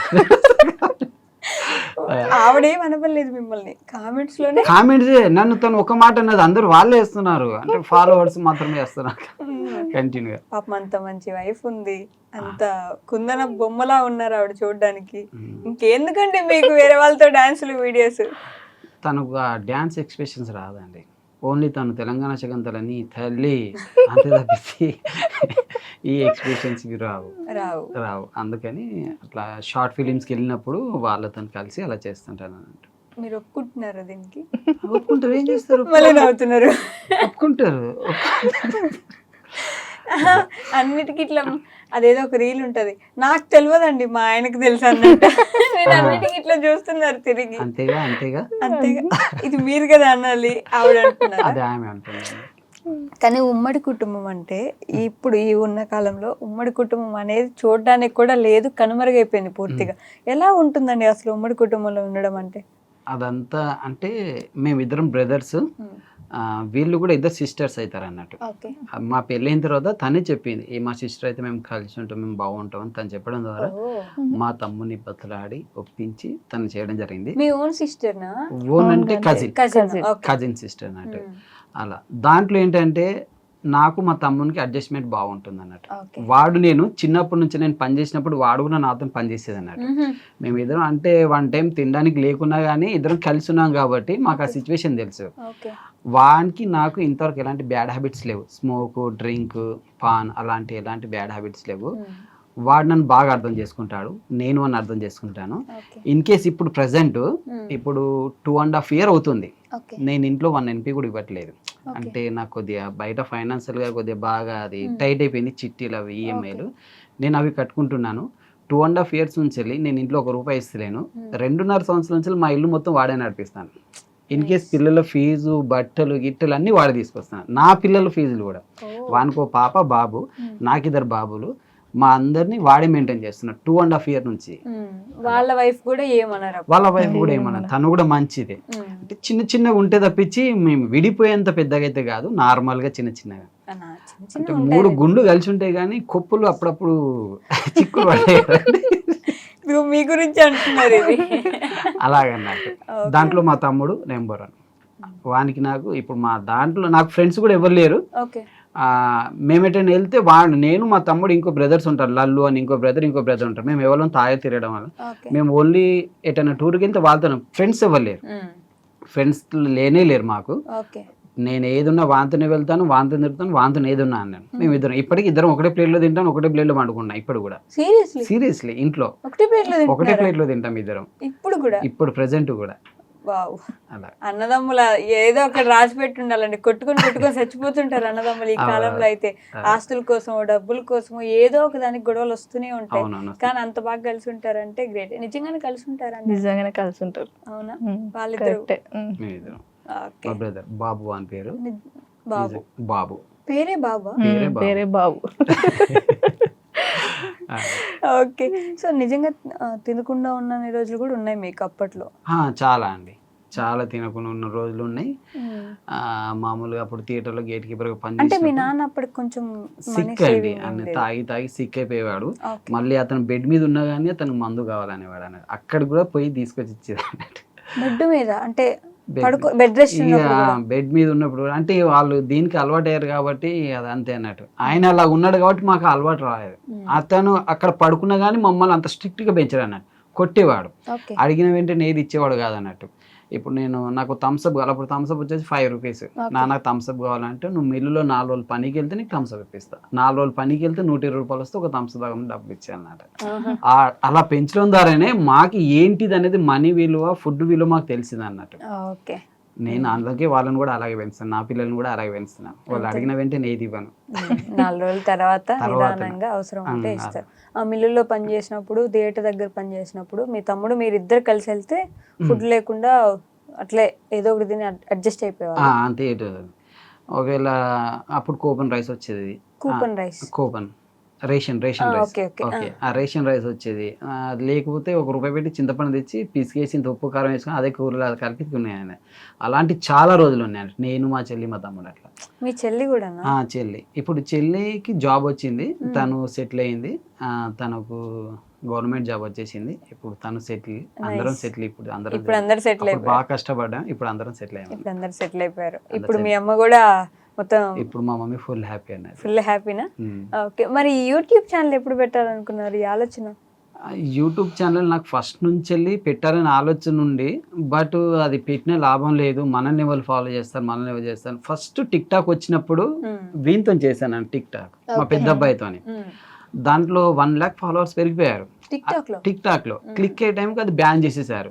A: ఆవిడేం అనపలేదు మిమ్మల్ని కామెంట్స్ లోనే.
B: కామెంట్స్ నన్ను తను ఒక మాట అన్నది అందరూ వాళ్ళే వేస్తున్నారు, అంటే ఫాలోవర్స్ మాత్రమే వేస్తున్నారు కంటిన్యూగా.
A: పాపం అంత మంచి వైఫ్ ఉంది, అంత కుందన బొమ్మలా ఉన్నారు ఆవిడ చూడడానికి. ఇంకెందుకంటే మీకు వేరే వాళ్ళతో డాన్సులు వీడియోస్?
B: తనకు ఆ డాన్స్ ఎక్స్ప్రెషన్స్ రాదండి, ఓన్లీ తను తెలంగాణ శకంతలని తల్లి అంతే తప్పించి ఈ ఎక్స్ప్రెషన్స్ రావు. అందుకని అట్లా షార్ట్ ఫిలిమ్స్కి వెళ్ళినప్పుడు వాళ్ళతో కలిసి అలా చేస్తుంటాను అన్నట్టు.
A: మీరు ఒప్పుకుంటున్నారా దీనికి?
B: ఒప్పుకుంటారు, ఏం చేస్తారు,
A: మళ్ళీ నవ్వుతున్నారు.
B: ఒప్పుకుంటారు.
A: అన్నిటికీ ఇట్లా అదేదో ఒక రీల్ ఉంటది, నాకు తెలియదండి మా ఆయనకు తెలుసు అన్నట్టు. నేను అన్నిటికీ ఇట్లా చూస్తున్నారు తిరిగి.
B: అంతేగా అంతేగా
A: అంతేగా, ఇది మీరు కదా అనాలి ఆవిడ అంటున్నారు.
B: అదే ఆమె అంటుంది.
A: కానీ ఉమ్మడి కుటుంబం అంటే ఇప్పుడు ఈ ఉన్న కాలంలో ఉమ్మడి కుటుంబం అనేది చూడడానికి కూడా లేదు, కనుమరుగైపోయింది పూర్తిగా. ఎలా ఉంటుందండి అసలు ఉమ్మడి కుటుంబంలో ఉండడం అంటే?
B: అదంతా అంటే మేమిద్దరం బ్రదర్స్, వీళ్ళు కూడా ఇద్దరు సిస్టర్స్ అవుతారు అన్నట్టు.
A: ఓకే.
B: మా పెళ్ళైన తర్వాత తనే చెప్పింది, మా సిస్టర్ అయితే మేము కలిసి ఉంటాం, మేము బాగుంటాం అని తను చెప్పడం ద్వారా మా తమ్ముని బతులాడి ఒప్పించి తను చేయడం జరిగింది.
A: మీ ఓన్ సిస్టర్నా?
B: ఓన్ అంటే కజిన్, కజిన్ సిస్టర్ అన్నట్టు. అలా దాంట్లో ఏంటంటే నాకు మా తమ్మునికి అడ్జస్ట్మెంట్ బాగుంటుంది అన్నట్టు. వాడు నేను చిన్నప్పటి నుంచి నేను పని చేసినప్పుడు వాడు కూడా నాతో పని చేసేది అన్నట్టు. మేము ఇద్దరం అంటే వన్ టైం తినడానికి లేకున్నా కానీ ఇద్దరం కలిసి ఉన్నాం కాబట్టి మాకు ఆ సిచ్యువేషన్ తెలుసు. వానికి నాకు ఇంతవరకు ఎలాంటి బ్యాడ్ హ్యాబిట్స్ లేవు, స్మోక్, డ్రింక్, పాన్ అలాంటి ఎలాంటి బ్యాడ్ హ్యాబిట్స్ లేవు. వాడు నన్ను బాగా అర్థం చేసుకుంటాడు, నేను అని అర్థం చేసుకుంటాను. ఇన్ కేస్ ఇప్పుడు ప్రజెంట్ ఇప్పుడు 2.5 years అవుతుంది నేను ఇంట్లో 1 NP కూడా ఇవ్వట్లేదు. అంటే నాకు కొద్దిగా బయట ఫైనాన్షియల్గా కొద్దిగా బాగా అది టైట్ అయిపోయింది, చిట్టీలు అవి ఈఎంఐలు నేను అవి కట్టుకుంటున్నాను. 2.5 years నుంచి వెళ్ళి నేను ఇంట్లో ₹1 ఇస్తలేను. 2.5 సంవత్సరాల నుంచి మా ఇల్లు మొత్తం వాడే నడిపిస్తాను. ఇన్ కేస్ పిల్లల ఫీజు, బట్టలు, గిట్టలు అన్నీ వాడే తీసుకొస్తాను. నా పిల్లల ఫీజులు కూడా, వానికో పాప బాబు, నాకు 2 బాబులు, మా అందరినీ వాడే మెయింటైన్ చేస్తున్నారు 2.5 years నుంచి.
A: వాళ్ళ వైఫ్ కూడా ఏమన్నారు?
B: వాళ్ళ వైఫ్ కూడా ఏమన్నారు, తను కూడా మంచిదే. అంటే చిన్న చిన్నగా ఉంటే తప్పించి మేము విడిపోయేంత పెద్దగా అయితే కాదు, నార్మల్ గా చిన్న చిన్నగా. అంటే 3 గుండు కలిసి ఉంటాయి కానీ కొప్పులు అప్పుడప్పుడు చిక్కులు పడతాయి.
A: మీ గురించి అంటున్నారు ఇది.
B: అలాగన్నట్టు. దాంట్లో మా తమ్ముడు నెంబర్ 1. వానికి నాకు ఇప్పుడు మా దాంట్లో నాకు ఫ్రెండ్స్ కూడా ఎవరు లేరు. మేమేటైనా వెళ్తే వాడు, నేను, మా తమ్ముడు, ఇంకో బ్రదర్స్ ఉంటారు, లల్లు అని ఇంకో బ్రదర్ ఉంటారు. మేము ఎవరో తాగే తిరగడం వల్ల మేము ఓన్లీ ఎటైనా టూర్కి వెళ్తే వాళ్ళతో, ఫ్రెండ్స్ ఎవరు లేరు, ఫ్రెండ్స్ లేనే లేరు మాకు. నేను ఏదున్నా వాంతోనే వెళ్తాను, వాంతో తిరుగుతాను, వాంతో ఏదున్నా అన్నాను. మేము ఇప్పటికి ఇద్దరం ఒకటే ప్లేట్లో తింటాను, ఒకటే ప్లేట్లో పండుకున్నాం. ఇప్పుడు కూడా సీరియస్లీ ఇంట్లో ఒకటే ప్లేట్లో తింటాం ఇద్దరం ఇప్పుడు ప్రెసెంట్ కూడా.
A: అన్నదమ్ముల ఏదో ఒకటి రాసి పెట్టి ఉండాలండి, కొట్టుకొని చచ్చిపోతుంటారు అన్నదమ్ములు ఈ కాలంలో అయితే. ఆస్తుల కోసం, డబ్బుల కోసం ఏదో ఒక దానికి గొడవలు వస్తూనే ఉంటాయి. కానీ అంత బాగా కలిసి ఉంటారంటే గ్రేట్. నిజంగానే కలిసి ఉంటారు?
C: నిజంగానే కలిసి ఉంటారు.
A: అవునా? వాళ్ళిద్దరు
B: బ్రదర్ బాబు అని పేరు.
A: బాబు పేరే బాబా?
C: పేరే బాబు.
A: ఓకే. సో నిజంగా తినకుండా ఉన్న రోజులు కూడా ఉన్నాయి మీకు అప్పట్లో?
B: చాలా అండి, చాలా తినకుండా ఉన్న రోజులు ఉన్నాయి. మామూలుగా అప్పుడు థియేటర్లో గేట్ కీపర్ పని.
A: అంటే మీ నాన్న అప్పటికి కొంచెం
B: సిక్ అండి, అన్ని తాగి సిక్ అయిపోయేవాడు. మళ్ళీ అతను బెడ్ మీద ఉన్నా కానీ అతను మందు కావాలనేవాడు అన్నట్టు. అక్కడ కూడా పోయి తీసుకొచ్చి ఇచ్చేది అన్నట్టు.
A: బెడ్ మీద అంటే
B: బెడ్ మీద ఉన్నప్పుడు, అంటే వాళ్ళు దీనికి అలవాటు అయ్యారు కాబట్టి అది అంతే అన్నట్టు. ఆయన అలా ఉన్నాడు కాబట్టి మాకు అలవాటు రాలేదు. అతను అక్కడ పడుకున్నా కానీ మమ్మల్ని అంత స్ట్రిక్ట్ గా పెంచాడు అన్నట్టు, కొట్టేవాడు. అడిగిన వెంటనే ఏది ఇచ్చేవాడు కాదన్నట్టు. ఇప్పుడు నాకు థమ్స్అప్ కావాలి, అప్పుడు థమ్స్అప్ వచ్చేసి ₹5. నాకు థమ్స్అప్ కావాలంటే నువ్వు మిల్లులో 4 రోజులు పనికి వెళ్తే నీకు థమ్స్అప్ ఇప్పిస్తా, 4 రోజులు పనికి వెళ్తే ₹120 వస్తే ఒక థమ్స్అప్ డబ్బులు ఇచ్చానమాట. అలా పెంచడం ద్వారానే మాకు ఏంటిది అనేది మనీ విలువ, ఫుడ్ విలువ మాకు తెలిసింది అన్నట్టు. నేను అందుకే వాళ్ళని కూడా అలాగే పెంచుతాను, నా పిల్లల్ని కూడా అలాగే పెంచుతున్నాను. వాళ్ళు అడిగిన వెంటనే ఏది ఇవ్వను.
A: 4 రోజుల తర్వాత నిదానంగా అవసరం ఉంటే ఇస్తారు. ఆ మిల్లులో పని చేసినప్పుడు, థియేటర్ దగ్గర పని చేసినప్పుడు మీ తమ్ముడు మీరిద్దరు కలిసి వెళ్తే ఫుడ్ లేకుండా అట్లే ఏదో ఒకటి తిని అడ్జస్ట్ అయిపోయేవారు?
B: అంతే. ఒకవేళ అప్పుడు కూపన్ రైస్ వచ్చేది, రేషన్ రైస్. ఓకే, ఆ రేషన్ రైస్ వచ్చేది. లేకపోతే ₹1 పెట్టి చింతపండు తెచ్చి పిసికేసి ఇంత ఉప్పు కారం వేసుకొని అదే కూరలు అది కలిపి తిన్నాయని. అలాంటి చాలా రోజులు ఉన్నాయి. నేను, మా చెల్లి, మా తమ్ముడు అట్లా.
A: మీ చెల్లి కూడా?
B: చెల్లి ఇప్పుడు చెల్లికి జాబ్ వచ్చింది, తను సెటిల్ అయింది. తనకు గవర్నమెంట్ జాబ్ వచ్చేసింది. ఇప్పుడు తను సెటిల్, అందరం సెటిల్. ఇప్పుడు అందరూ సెటిల్ అయిపోయారు. బాగా కష్టపడ్డాం, ఇప్పుడు అందరం సెటిల్ అయిపోయారు.
A: ఇప్పుడు మీ అమ్మ కూడా మొత్తం?
B: ఇప్పుడు మా మమ్మీ ఫుల్ హ్యాపీ అన్నది.
A: ఫుల్ హ్యాపీనా? ఓకే. మరి యూట్యూబ్ ఛానల్ ఎప్పుడు పెట్టాలనుకున్నారు? ఈ ఆలోచన?
B: యూట్యూబ్ ఛానల్ నాకు ఫస్ట్ నుంచి వెళ్ళి పెట్టాలని ఆలోచన ఉండి, బట్ అది పెట్టిన లాభం లేదు, మనల్ని ఎవరు ఫాలో చేస్తారు. ఫస్ట్ టిక్ టాక్ వచ్చినప్పుడు వీంతో చేశాను టిక్ టాక్, మా పెద్ద అబ్బాయితోని. దాంట్లో 1 lakh ఫాలోవర్స్ పెరిగిపోయారు టిక్ టాక్ లో. క్లిక్ అయ్యే టైంకి అది బ్యాన్ చేసేసారు.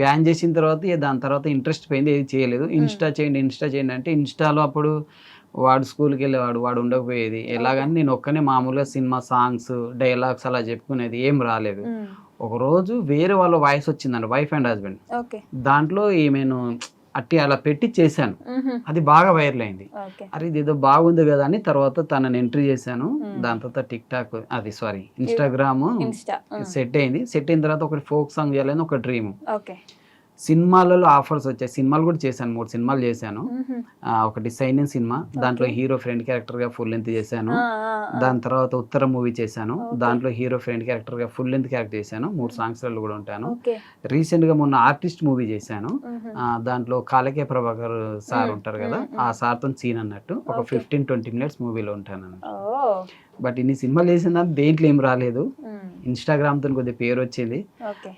B: బ్యాన్ చేసిన తర్వాత దాని తర్వాత ఇంట్రెస్ట్ పోయింది, ఏది చేయలేదు. ఇన్స్టా చేయండి అంటే ఇన్స్టాలో అప్పుడు వాడు స్కూల్కి వెళ్ళేవాడు, వాడు ఉండకపోయేది. ఎలాగని నేను ఒక్కనే మామూలుగా సినిమా సాంగ్స్ డైలాగ్స్ అలా చెప్పుకునేది ఏం రాలేదు. ఒకరోజు వేరే వాళ్ళ వాయిస్ వచ్చిందండి, వైఫ్ అండ్ హస్బెండ్.
A: ఓకే.
B: దాంట్లో ఈమెను అట్టి అలా పెట్టి చేశాను, అది బాగా వైరల్ అయింది. అరే ఇది ఏదో బాగుంది కదా అని తర్వాత తనని ఎంట్రీ చేశాను. దాని తర్వాత టిక్ టాక్ అది సారీ ఇన్స్టాగ్రామ్ సెట్ అయింది. సెట్ అయిన తర్వాత ఒకటి ఫోక్ సాంగ్ చేయాలని ఒక డ్రీమ్. సినిమాలలో ఆఫర్స్ వచ్చాయి, సినిమాలు కూడా చేశాను, 3 సినిమాలు చేశాను. ఒకటి సైనిన్ సినిమా, దాంట్లో హీరో ఫ్రెండ్ క్యారెక్టర్ గా ఫుల్ లెంత్ చేశాను. దాని తర్వాత ఉత్తర మూవీ చేశాను, దాంట్లో హీరో ఫ్రెండ్ క్యారెక్టర్ గా ఫుల్ లెంత్ క్యారెక్టర్ చేశాను. 3 సాంగ్స్ లలో కూడా ఉంటాను. రీసెంట్ గా మొన్న ఆర్టిస్ట్ మూవీ చేశాను, దాంట్లో కాలకే ప్రభాకర్ సార్ ఉంటారు కదా, ఆ సార్ తో సీన్ అన్నట్టు ఒక 15-20 మినిట్స్ మూవీలో ఉంటాను. బట్ ఇన్ని సినిమాలు చేసిన దేంట్లో ఏం రాలేదు. ఇన్స్టాగ్రామ్ తో కొద్దిగా పేరు వచ్చింది,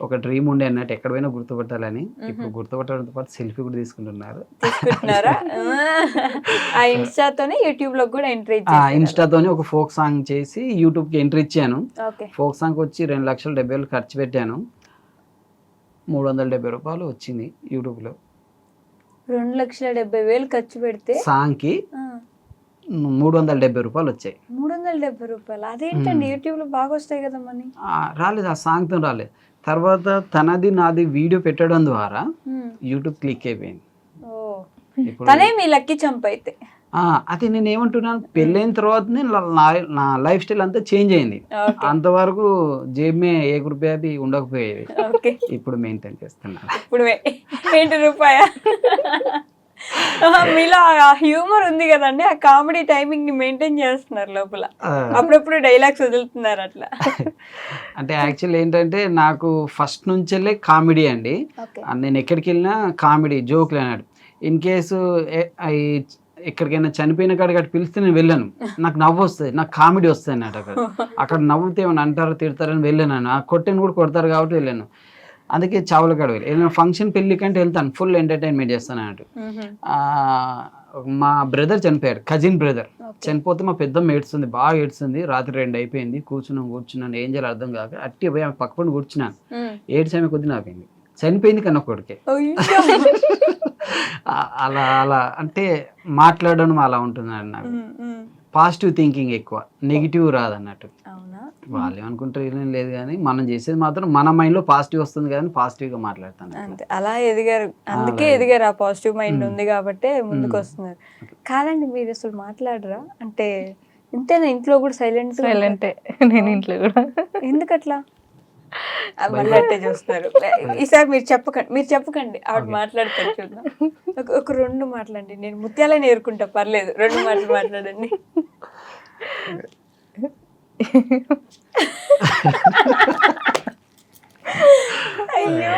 B: ఒక డ్రీమ్ ఉండే అన్నట్టు ఎక్కడ పోయినా గుర్తుపట్టాలని. ఇప్పుడు గుర్తుపట్టడంతో పాటు సెల్ఫీ కూడా తీసుకుంటున్నారు. ఇన్స్టాతోనే ఒక ఫోక్ సాంగ్ చేసి యూట్యూబ్ కి ఎంట్రీ ఇచ్చాను. ఫోక్ సాంగ్ వచ్చి 2,70,000 ఖర్చు పెట్టాను, 370 రూపాయలు వచ్చింది యూట్యూబ్ లో.
A: 2,70,000 ఖర్చు పెడితే
B: సాంగ్ కి 370 రూపాయలు వచ్చాయి.
A: 370 రూపాయలు అదేంటండి, యూట్యూబ్ లో బాగా వస్తాయి కదా మనీ.
B: రాలేదు, ఆ సాంగ్ తో రాలేదు. తర్వాత తనది నాది వీడియో పెట్టడం ద్వారా యూట్యూబ్ క్లిక్ అయిపోయింది.
A: తనే మీ లక్కీ చంప్ అయితే.
B: అది నేను ఏమంటున్నాను, పెళ్ళైన తర్వాతనే నా లైఫ్ స్టైల్ అంతా చేంజ్ అయింది. అంతవరకు జేబ్ మే 1 రూపాయ బి ఉండకపోయేది, ఇప్పుడు మెయింటైన్ చేస్తున్నాను.
A: ఇప్పుడు రూపాయ మీలో ఆ హ్యూమర్ ఉంది కదండి, ఆ కామెడీ టైమింగ్ ని మెయింటైన్ చేస్తున్నారు లోపల, అప్పుడప్పుడు డైలాగ్స్ వదులుతున్నారు అట్లా.
B: అంటే యాక్చువల్ ఏంటంటే నాకు ఫస్ట్ నుంచెల్లే కామెడీ అండి. నేను ఎక్కడికి వెళ్ళినా కామెడీ జోక్లు అన్నాడు. ఇన్ కేసు ఎక్కడికైనా చనిపోయిన కాడికి అటు పిలిస్తే నేను వెళ్ళాను, నాకు నవ్వు వస్తుంది, నాకు కామెడీ వస్తుంది అన్నట్టు. అక్కడ నవ్వుతే ఏమైనా అంటారో తిడతారని వెళ్ళాను, ఆ కొట్టని కూడా కొడతారు కాబట్టి వెళ్ళాను. అందుకే చావుల కాడ ఏదైనా ఫంక్షన్ పెళ్లి కంటే వెళ్తాను, ఫుల్ ఎంటర్టైన్మెంట్ చేస్తాను అన్నట్టు. మా బ్రదర్ చనిపోయాడు, కజిన్ బ్రదర్ చనిపోతే మా పెద్దమ్మ ఏడుస్తుంది, బాగా ఏడుస్తుంది. రాత్రి 2 అయిపోయింది, కూర్చున్నాను, ఏం చేయాలి అర్థం కాక అట్టి పోయి ఆమె పక్క పండు కూర్చున్నాను. ఏడ్చామె కొద్ది నాపోయింది, చనిపోయింది కన్నా కొడుకే. అలా అలా అంటే మాట్లాడడం అలా ఉంటుంది అండి. నాకు పాజిటివ్ థింకింగ్ ఎక్కువ, నెగిటివ్ రాదన్నట్టు. వాళ్ళు ఏమనుకుంటారు ఏం లేదు, కానీ మనం చేసేది మాత్రం మన మైండ్ లో పాజిటివ్ వస్తుంది కానీ పాజిటివ్ గా మాట్లాడతాను.
A: అంతే, అలా ఎదిగారు, అందుకే ఎదిగారు. ఆ పాజిటివ్ మైండ్ ఉంది కాబట్టి ముందుకు వస్తున్నారు. కాదండి, మీరు అసలు మాట్లాడరా అంటే ఇంతేనా? ఇంట్లో కూడా సైలెంటే
C: నేను ఇంట్లో కూడా.
A: ఎందుకట్లా? మళ్ళీ అట్టే చూస్తున్నారు. ఈసారి మీరు చెప్పకండి, ఆవిడ మాట్లాడతారు చూద్దాం. ఒక 2 మాట్లాడండి, నేను ముత్యాలని ఏరుకుంటా, పర్లేదు, 2 మాటలు మాట్లాడండి. అయ్యో,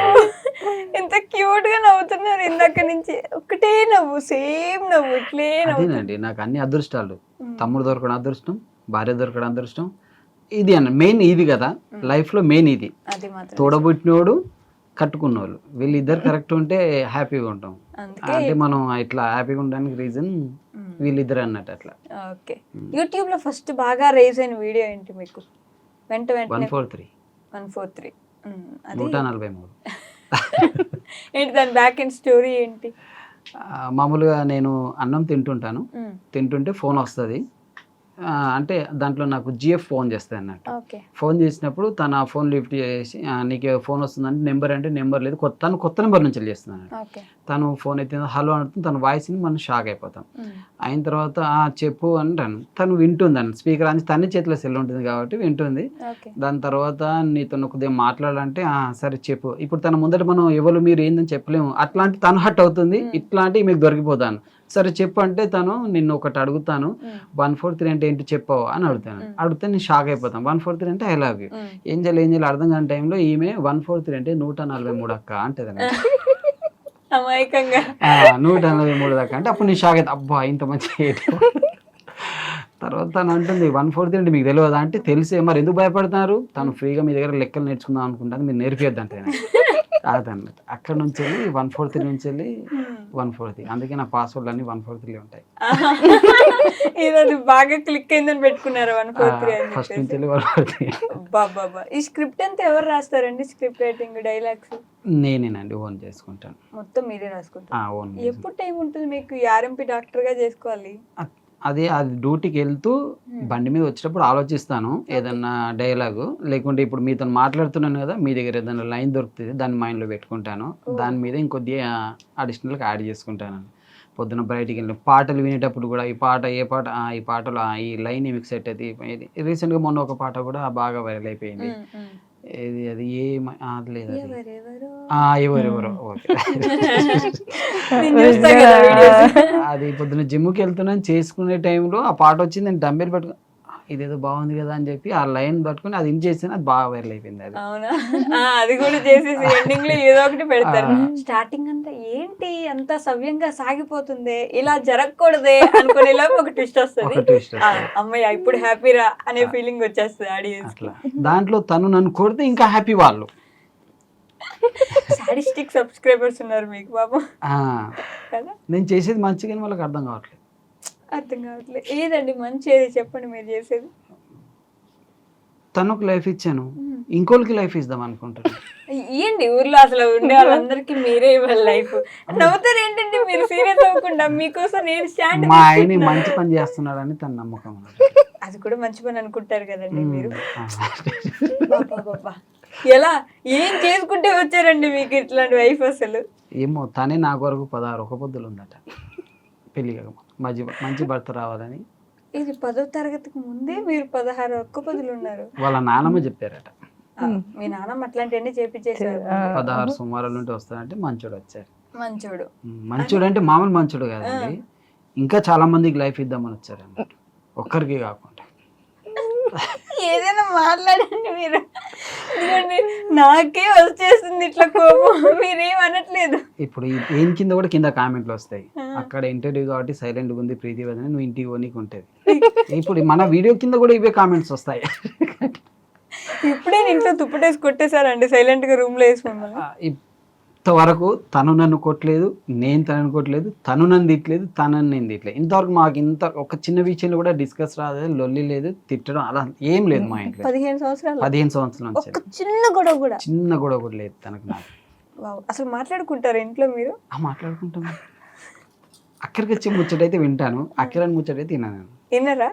A: ఎంత క్యూట్ గా నవ్వుతున్నారు ఇందాక నుంచి, ఒకటే నవ్వు, సేమ్ నవ్వు, ఇట్లే
B: నవ్వునండి. నాకు అన్ని అదృష్టాలు, తమ్ముడు దొరకడం అదృష్టం, భార్య దొరకడం అదృష్టం. ఇది అన్న మెయిన్ ఇది కదా లైఫ్ లో, మెయిన్ ఇది. తోడబుట్టినోడు, కట్టుకున్నోళ్ళు, వీళ్ళిద్దరు కరెక్ట్ ఉంటే హ్యాపీగా ఉంటాం. అంటే మనం ఇట్లా హ్యాపీగా ఉండడానికి రీజన్ వీళ్ళిద్దరు అన్నట్టు అట్లా.
A: ఓకే. యూట్యూబ్ లో ఫస్ట్ బాగా రేజ్ అయిన వీడియో ఏంటి మీకు?
B: 143 143
A: ఏంటి దాని బ్యాక్ ఎండ్ స్టోరీ ఏంటి?
B: మామూలుగా నేను అన్నం తింటుంటే ఫోన్ వస్తుంది. అంటే దాంట్లో నాకు జిఎఫ్ ఫోన్ చేస్తాయి అన్నట్టు. ఫోన్ చేసినప్పుడు తన ఫోన్ లిఫ్ట్ చేసి నీకు ఫోన్ వస్తుందంటే నెంబర్ అంటే నెంబర్ లేదు, కొత్త నెంబర్ నుంచి చేస్తున్నాను. తను ఫోన్ అయితే హలో అంటుంది, తన వాయిస్ని మనం షాక్ అయిపోతాం. అయిన తర్వాత చెప్పు అంటాను, తను వింటుందని స్పీకర్ అని తన చేతిలో సెల్ ఉంటుంది కాబట్టి వింటుంది. దాని తర్వాత నీతో కొద్దిగా మాట్లాడాలంటే సరే చెప్పు. ఇప్పుడు తన ముందట మనం ఎవరు మీరు ఏందని చెప్పలేము, అట్లాంటి తను హట్ అవుతుంది, ఇట్లాంటి మీకు దొరికిపోతాను. సరే చెప్పు అంటే తను నిన్ను ఒకటి అడుగుతాను, 143 అంటే ఏంటి చెప్పావు అని అడిగితే నేను షాక్ అయిపోతాను. 143 అంటే ఐ లవ్ యూ. ఏం చేయాలి అర్థం కాని టైంలో ఈమె 143 అంటే 143 అక్క అంటది. 143 దాకా అంటే అప్పుడు నేను షాక్ అవుతా, అబ్బా ఇంత మంచి. తర్వాత తను అంటుంది 143 అంటే మీకు తెలియదా అంటే తెలిసే, మరి ఎందుకు భయపడుతున్నారు, తను ఫ్రీగా మీ దగ్గర లెక్కలు నేర్చుకుందాం అనుకుంటాను, మీరు నేర్పియద్దు అంటే కాదన్నట్టు. అక్కడ నుంచి వెళ్ళి 143 నుంచి వెళ్ళి 143, అందుకే నా పాస్వర్డ్ అన్ని 143 ఉంటాయి.
A: ఇది బాగా క్లిక్ అయిందని పెట్టుకున్నారు 143 అని.
B: ఫస్ట్ నుంచి వెళ్ళి 143.
A: బాబా, ఈ స్క్రిప్ట్ అంతా ఎవరు రాస్తారండి? స్క్రిప్ట్ రైటింగ్, డైలాగ్స్
B: నేనేనండి, ఓన్ చేసుకుంటాను.
A: మొత్తం మీరే రాసుకుంటారు? ఎప్పుడు టైం ఉంటుంది మీకు? ఆర్ఎంపీ డాక్టర్ గా చేసుకోవాలి,
B: అది డ్యూటీకి వెళ్తూ బండి మీద వచ్చేటప్పుడు ఆలోచిస్తాను ఏదన్నా డైలాగు, లేకుంటే ఇప్పుడు మీతో మాట్లాడుతున్నాను కదా, మీ దగ్గర ఏదైనా లైన్ దొరుకుతుంది దాన్ని మైండ్లో పెట్టుకుంటాను, దాని మీద ఇంకొద్దిగా అడిషనల్గా యాడ్ చేసుకుంటాను. పొద్దున బయటికి వెళ్ళి పాటలు వినేటప్పుడు కూడా ఈ పాట ఏ పాట ఈ పాటలో ఈ లైన్ మీకు సెట్ అవుతుంది. రీసెంట్గా మొన్న ఒక పాట కూడా బాగా వైరల్ అయిపోయింది. ఏది అది అది లేదు ఎవరెవరో ఓకే. అది పొద్దున జిమ్కి వెళ్తున్నాను చేసుకునే టైంలో ఆ పాట వచ్చింది, నేను డంబెల్ పట్టుకుని ఇదేదో బాగుంది కదా అని చెప్పి ఆ లైన్ పట్టుకుని అది ఇన్ చేస్తే అది బాగా వైరల్ అయిపోయింది. అది
A: అవునా, అది కూడా చేసేసి ఎండింగ్ లో ఏదో ఒకటి పెడతారు. స్టార్టింగ్ అంతా ఏంటి అంత సవ్యంగా సాగిపోతుంది, ఇలా జరగకూడదే అనుకునే లోపు ఒక ట్విస్ట్ వస్తుంది, అమ్మయ్య ఇప్పుడు హ్యాపీరా అనే ఫీలింగ్ వచ్చేస్తుంది ఆడియన్స్.
B: అట్లా దాంట్లో తను నన్ను కొడితే ఇంకా హ్యాపీ వాళ్ళు.
A: సాడిస్టిక్ సబ్స్క్రైబర్స్ ఉన్నారు మీకు పాపం కదా.
B: నేను చేసేది మంచిగానే వాళ్ళకి అర్థం కావట్లేదు.
A: అర్థం కావట్లేదు ఏదండి మంచి ఏది చెప్పండి మీరు చేసేది.
B: తనకు లైఫ్ ఇచ్చాను, ఇంకోళ్ళకి లైఫ్ ఇద్దాం అనుకుంటాను.
A: ఏంటి ఊర్లో అసలు ఉండే వాళ్ళందరికీ మీరే ఇవ్వాలి లైఫ్. నవ్వుతారు ఏంటండి మీరు సీరియస్ అవ్వకుండా, మీకోసం నేను స్టాండ్.
B: మా ఆయన మంచి పని చేస్తున్నాడని తన నమ్మకం.
A: అది కూడా మంచి పని అనుకుంటారు కదండి మీరు. బాబా ఎలా ఏం చేసుకుంటే వచ్చారండి మీకు ఇట్లాంటి వైఫ్ అసలు?
B: ఏమో తనే నాకు వరకు 16 ఒక్క పొద్దులు ఉందట పెళ్లి మంచి భర్త రావాలని.
A: ఇది 10వ తరగతికి ముందే మీరు 16 ఒక్క పొద్దులు ఉన్నారు.
B: వాళ్ళ నాన్నమ్మ చెప్పారట.
A: మీ నాన్నమ్మ అట్లాంటివన్నీ చేపించేసారు.
B: 16 సోమవారాల నుండి వస్తారంటే మంచోడు వచ్చారు.
A: మంచోడు
B: మంచోడు అంటే మామూలు మంచోడు కాదండి, ఇంకా చాలా మందికి లైఫ్ ఇద్దామని వచ్చారు అన్నట్టు, ఒక్కరికి కాకుండా.
A: ఏదైనా మాట్లాడండి మీరు, నాకే వచ్చేస్తుంది ఇట్లా కోపం, మీరేం అనట్లేదు.
B: ఇప్పుడు ఏం కింద కూడా కింద కామెంట్లు వస్తాయి, అక్కడ ఇంటర్వ్యూ కాబట్టి సైలెంట్ ఉంది ప్రీతి వదిన, నువ్వు ఇంటికి పోనీకి ఉంటుంది. ఇప్పుడు మన వీడియో కింద కూడా ఇవే కామెంట్స్ వస్తాయి.
A: ఇప్పుడే ఇంట్లో తుప్పటేసి కొట్టేశారండి సైలెంట్ గా రూమ్ లో వేసి మమ్మల్ని.
B: ఇంతవరకు తను నన్ను కొట్టలేదు, నేను తనను కొట్టలేదు, తను నన్ను తిట్టలేదు, తనని నేను తిట్టలేదు. ఇంతవరకు మాకు ఇంత ఒక చిన్న విషయంలో కూడా డిస్కస్ రాదు, లొల్లి లేదు, తిట్టడం అలా ఏం లేదు మా ఇంట్లో.
A: 15 సంవత్సరాల
B: నుంచి
A: చిన్న గొడవ
B: కూడా లేదు తనకు నాకు.
A: అసలు మాట్లాడుకుంటారు ఇంట్లో మీరు?
B: మాట్లాడుకుంటాం. అక్కడికి వచ్చి ముచ్చటైతే వింటాను, అక్కడని ముచ్చటైతే విన్నాను.
A: వినరా?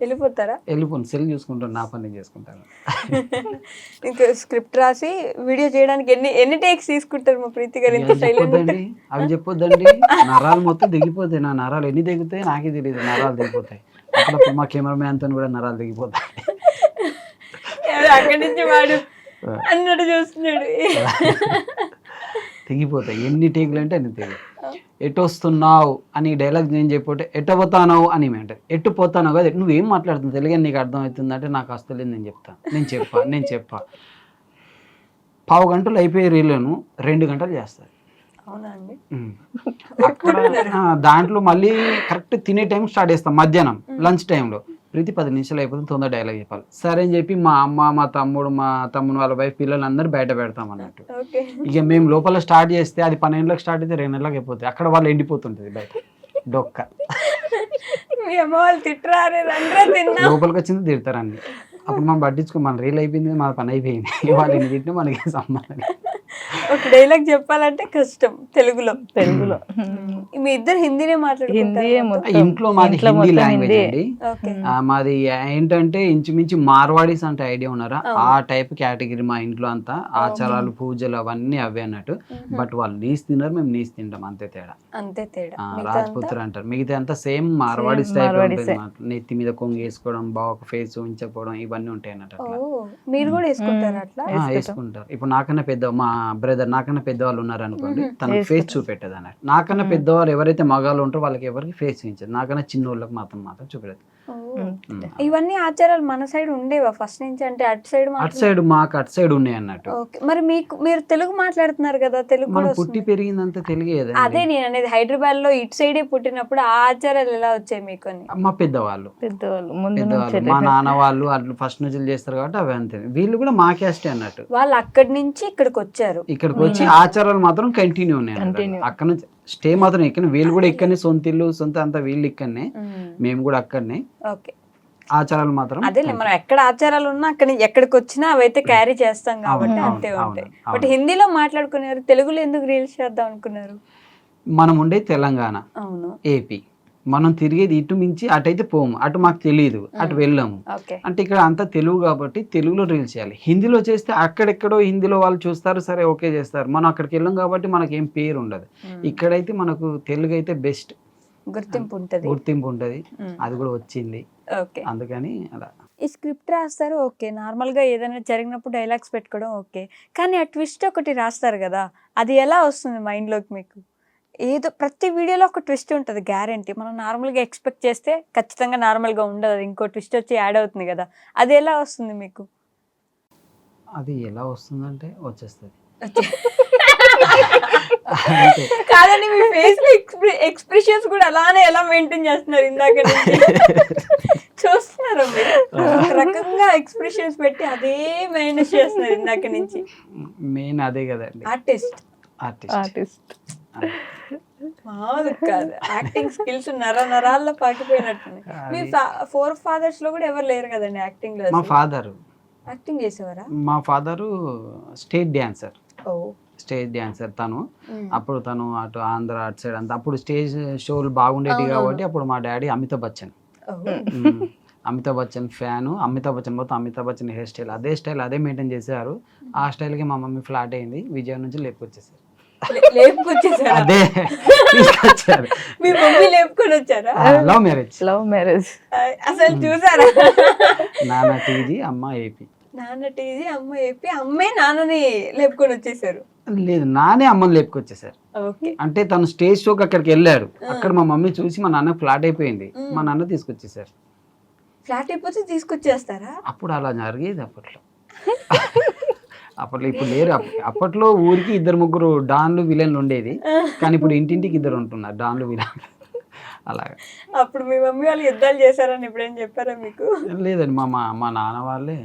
A: వెళ్ళిపోతారా?
B: వెళ్ళిపోను, సెల్ చూసుకుంటాను, నా పని చేసుకుంటాను.
A: ఇంకా స్క్రిప్ట్ రాసి వీడియో చేయడానికి ఎన్ని టేక్స్ తీసుకుంటారు మా ప్రీతి గారు? ఎంత సైలెంట్.
B: అవి చెప్పొద్దండి, నరాలు మొత్తం దిగిపోతాయి. నా నరాలు ఎన్ని దిగుతాయి నాకే తెలియదు, నరాలు దిగిపోతాయి. అప్పుడు మా కెమెరామ్యాన్ తో కూడా నరాలు దిగిపోతాయి.
A: అక్కడి నుంచి వాడు అన్నట్టు చూస్తున్నాడు.
B: తెగిపోతాయి, ఎన్ని టేకులు అంటే అన్ని తెగి. ఎటు వస్తున్నావు అని డైలాగ్ నేను చెప్పితే ఎటు పోతాను అని అంటే ఎటు పోతాను కదా, నువ్వేం మాట్లాడుతున్నావు తెలుగు నీకు అర్థం అవుతుందంటే నాకు వస్తలేదు, నేను చెప్పా 15 గంటలు అయిపోయే రీలను 2 గంటలు చేస్తారు. అక్కడ దాంట్లో మళ్ళీ కరెక్ట్ తినే టైం స్టార్ట్ చేస్తాం, మధ్యాహ్నం లంచ్ టైంలో. ప్రీతి 10 నిమిషాలు అయిపోతుంది, తొందర డైలాగ్ చెప్పాలి. సరే అని చెప్పి మా అమ్మ, మా తమ్ముడు వాళ్ళ వైఫ్ పిల్లలందరూ బయట పెడతాం అన్నట్టు. ఇక మేము లోపల స్టార్ట్ చేస్తే అది 12 గంటలకు స్టార్ట్ అయితే 2 గంటలకు అయిపోతుంది. అక్కడ వాళ్ళు ఎండిపోతుంటది బయట డొక్క. లోపలికి వచ్చింది తిడతారండి. అప్పుడు మనం పట్టించుకో, మన రీల్ అయిపోయింది, మన పని అయిపోయింది, వాళ్ళు ఎన్ని తిట్టినా మనకి సంబంధం.
A: ఒక డైలాగ్ చెప్పాలంటే కష్టం తెలుగులో. మీ ఇద్దరు హిందీనే మాట్లాడుకుంటారు?
B: ఇంట్లో మాది హిందీ లాంగ్వేజ్ అండి. మాది ఏంటంటే ఇంచుమించు మార్వాడీస్ అంటే ఐడియా ఉన్నారా, ఆ టైప్ కేటగిరీ మా ఇంట్లో అంతా. ఆచారాలు, పూజలు అవన్నీ అవే అన్నట్టు. బట్ వాళ్ళు నీస్ తిన్నారు, మేము నీస్ తింటాం, అంతే తేడా. రాజ్పుత్ర అంటారు, మిగతా అంతా సేమ్ మార్వాడీస్ టైప్ ఉంటుంది. నెత్తి మీద కొంగు వేసుకోవడం, బాగా ఫేస్ ఉంచకపోవడం, ఇవన్నీ ఉంటాయి అన్నట్టు.
A: మీరు కూడా వేసుకుంటారు అట్లా?
B: వేసుకుంటారు. ఇప్పుడు నాకన్నా పెద్ద మా బ్రదర్ నాకన్నా పెద్దవాళ్ళు ఉన్నారు అనుకోండి, తనకు ఫేస్ చూపెట్టదు అన్నట్టు. నాకన్నా పెద్దవాళ్ళు ఎవరైతే మగాళ్ళు ఉంటారో వాళ్ళకి ఎవరికి ఫేస్ చూపించదు, నాకన్నా చిన్న వాళ్ళకి మాత్రం చూపెడదు.
A: ఇవన్నీ ఆచారాలు మన సైడ్ ఉండేవా ఫస్ట్ నుంచి? అంటే అటు సైడ్
B: మాకు అటు సైడ్ ఉన్నాయి అన్నట్టు.
A: మరి మీరు తెలుగు మాట్లాడుతున్నారు కదా, తెలుగు
B: మనం పుట్టి పెరిగిందంతా తెలుగే.
A: అదే నేను అనేది, హైదరాబాద్ లో ఇటు సైడే పుట్టినప్పుడు ఆ ఆచారాలు ఎలా వచ్చాయి మీకు?
B: మా పెద్దవాళ్ళు మా నాన్న వాళ్ళు అట్లా ఫస్ట్ నుంచి చేస్తారు కాబట్టి అవి అంతే. వీళ్ళు కూడా మా క్యాస్టే అన్నట్టు.
A: వాళ్ళు అక్కడి నుంచి ఇక్కడికి వచ్చారు,
B: ఇక్కడికి వచ్చి ఆచారాలు మాత్రం కంటిన్యూ ఉన్నాయి. అక్కడ నుంచి స్టే మాత్రం ఇక్కడ, వీళ్ళు కూడా ఇక్కడనే, సొంత ఇల్లు సొంత అంతా వీళ్ళు ఇక్కడనే, మేము కూడా అక్కడనే. ఆచారాలు మాత్రం
A: అదే మనం ఎక్కడ ఆచారాలు ఉన్నా అక్కడ ఎక్కడికి వచ్చినా అవైతే క్యారీ చేస్తాం కాబట్టి అంతే ఉంటాయి. బట్ హిందీలో మాట్లాడుకున్నారు, తెలుగులో ఎందుకు రీల్స్ చేద్దాం అనుకున్నారు?
B: మనం ఉండే తెలంగాణ, ఏపీ, మనం తిరిగేది ఇటు మించి అటైతే పోము, అటు మాకు తెలియదు, అటు వెళ్ళాము.
A: ఓకే.
B: అంటే ఇక్కడ అంతా తెలుగు కాబట్టి తెలుగులో రీల్స్ చేయాలి. హిందీలో చేస్తే అక్కడెక్కడో హిందీలో వాళ్ళు చూస్తారు, సరే ఓకే చేస్తారు. మనం అక్కడికి వెళ్ళాం కాబట్టి మనకి ఏం పేరు ఉండదు. ఇక్కడైతే మనకు తెలుగు అయితే బెస్ట్
A: గుర్తింపు ఉంటది.
B: గుర్తింపు ఉంటుంది, అది కూడా వచ్చింది.
A: ఓకే.
B: అందుకని అలా.
A: ఈ స్క్రిప్ట్ రాస్తారు ఓకే, నార్మల్గా ఏదైనా జరిగినప్పుడు డైలాగ్స్ పెట్టుకోవడం ఓకే, కానీ ఆ ట్విస్ట్ ఒకటి రాస్తారు కదా, అది ఎలా వస్తుంది మైండ్లోకి మీకు? ఏదో ప్రతి వీడియోలో ఒక ట్విస్ట్ ఉంటుంది గ్యారంటీ. మనం నార్మల్గా ఎక్స్పెక్ట్ చేస్తే ఖచ్చితంగా నార్మల్గా ఉండదు, ఇంకో ట్విస్ట్ వచ్చి యాడ్ అవుతుంది కదా, అది ఎలా వస్తుంది మీకు?
B: అది ఎలా వస్తుందంటే వచ్చేస్తుంది.
A: కాదండి, మీ ఫేస్ లో ఎక్స్ప్రెషన్స్ కూడా అలానే ఎలా మెయింటైన్ చేస్తున్నారు ఇందాక నుంచి? చూస్తున్నారు మీరు ఒక రకంగా ఎక్స్ప్రెషన్స్ పెట్టి అదే మెయింటైన్ చేస్తున్నారు ఇందాక నుంచి.
B: మెయిన్ అదే కదండి,
A: ఆర్టిస్ట్.
C: ఆర్టిస్ట్
A: మామూలు కాదు, యాక్టింగ్ స్కిల్స్ నరాల్లో పాకిపోయినట్టుంది. మీ ఫోర్ ఫాదర్స్ లో కూడా ఎవరు లేరు కదండి యాక్టింగ్ లో?
B: మా ఫాదరు
A: యాక్టింగ్ చేసేవారా?
B: మా ఫాదరు స్టేట్ డాన్సర్.
A: ఓ.
B: స్టేజ్ డాన్సర్ తను. అప్పుడు తను అటు ఆంధ్ర అటు సైడ్ అంతా అప్పుడు స్టేజ్ షోలు బాగుండేవి కాబట్టి అప్పుడు మా డాడీ అమితాబ్ బచ్చన్. అమితాబ్ బచ్చన్ ఫ్యాను. అమితాబ్ బచ్చన్ మొత్తం అమితాబ్ బచ్చన్ హెయిర్ స్టైల్ అదే మెయింటైన్ చేశారు. ఆ స్టైల్కి మా మమ్మీ ఫ్లాట్ అయింది, విజయవాడ నుంచి లేపుకొచ్చేసారు. అదే తీసుకొచ్చారు.
A: మీ మమ్మీ లేపుకొని వచ్చారా?
B: Love marriage.
C: Love marriage.
A: అసలు చూసారా?
B: నాన్న టీజీ అమ్మ ఏపీ.
A: నాన్న టీజీ అమ్మ ఏపీ. అమ్మే నాన్నని లేపుకొని వచ్చేసారు?
B: లేదు, నానే అమ్మని లేపుకొచ్చేసారు.
A: ఓకే.
B: అంటే తను స్టేజ్ షోకి అక్కడికి వెళ్ళాడు, అక్కడ మా మమ్మీ చూసి మా నాన్న ఫ్లాట్ అయిపోయింది, మా నాన్న తీసుకొచ్చేసారు.
A: ఫ్లాట్ అయిపోతే తీసుకొచ్చేస్తారా?
B: అప్పుడు అలా జరిగేది అప్పట్లో. అప్పట్లో ఇప్పుడు లేరు. అప్పట్లో ఊరికి 2-3 డాన్లు విలన్లు ఉండేది, కానీ ఇప్పుడు ఇంటింటికి 2 ఉంటున్నారు డాన్లు విలన్లు. అలాగా.
A: అప్పుడు మీ మమ్మీ వాళ్ళు యుద్ధాలు చేశారని ఎప్పుడైనా చెప్పారా మీకు?
B: లేదండి, మా నాన్న వాళ్ళే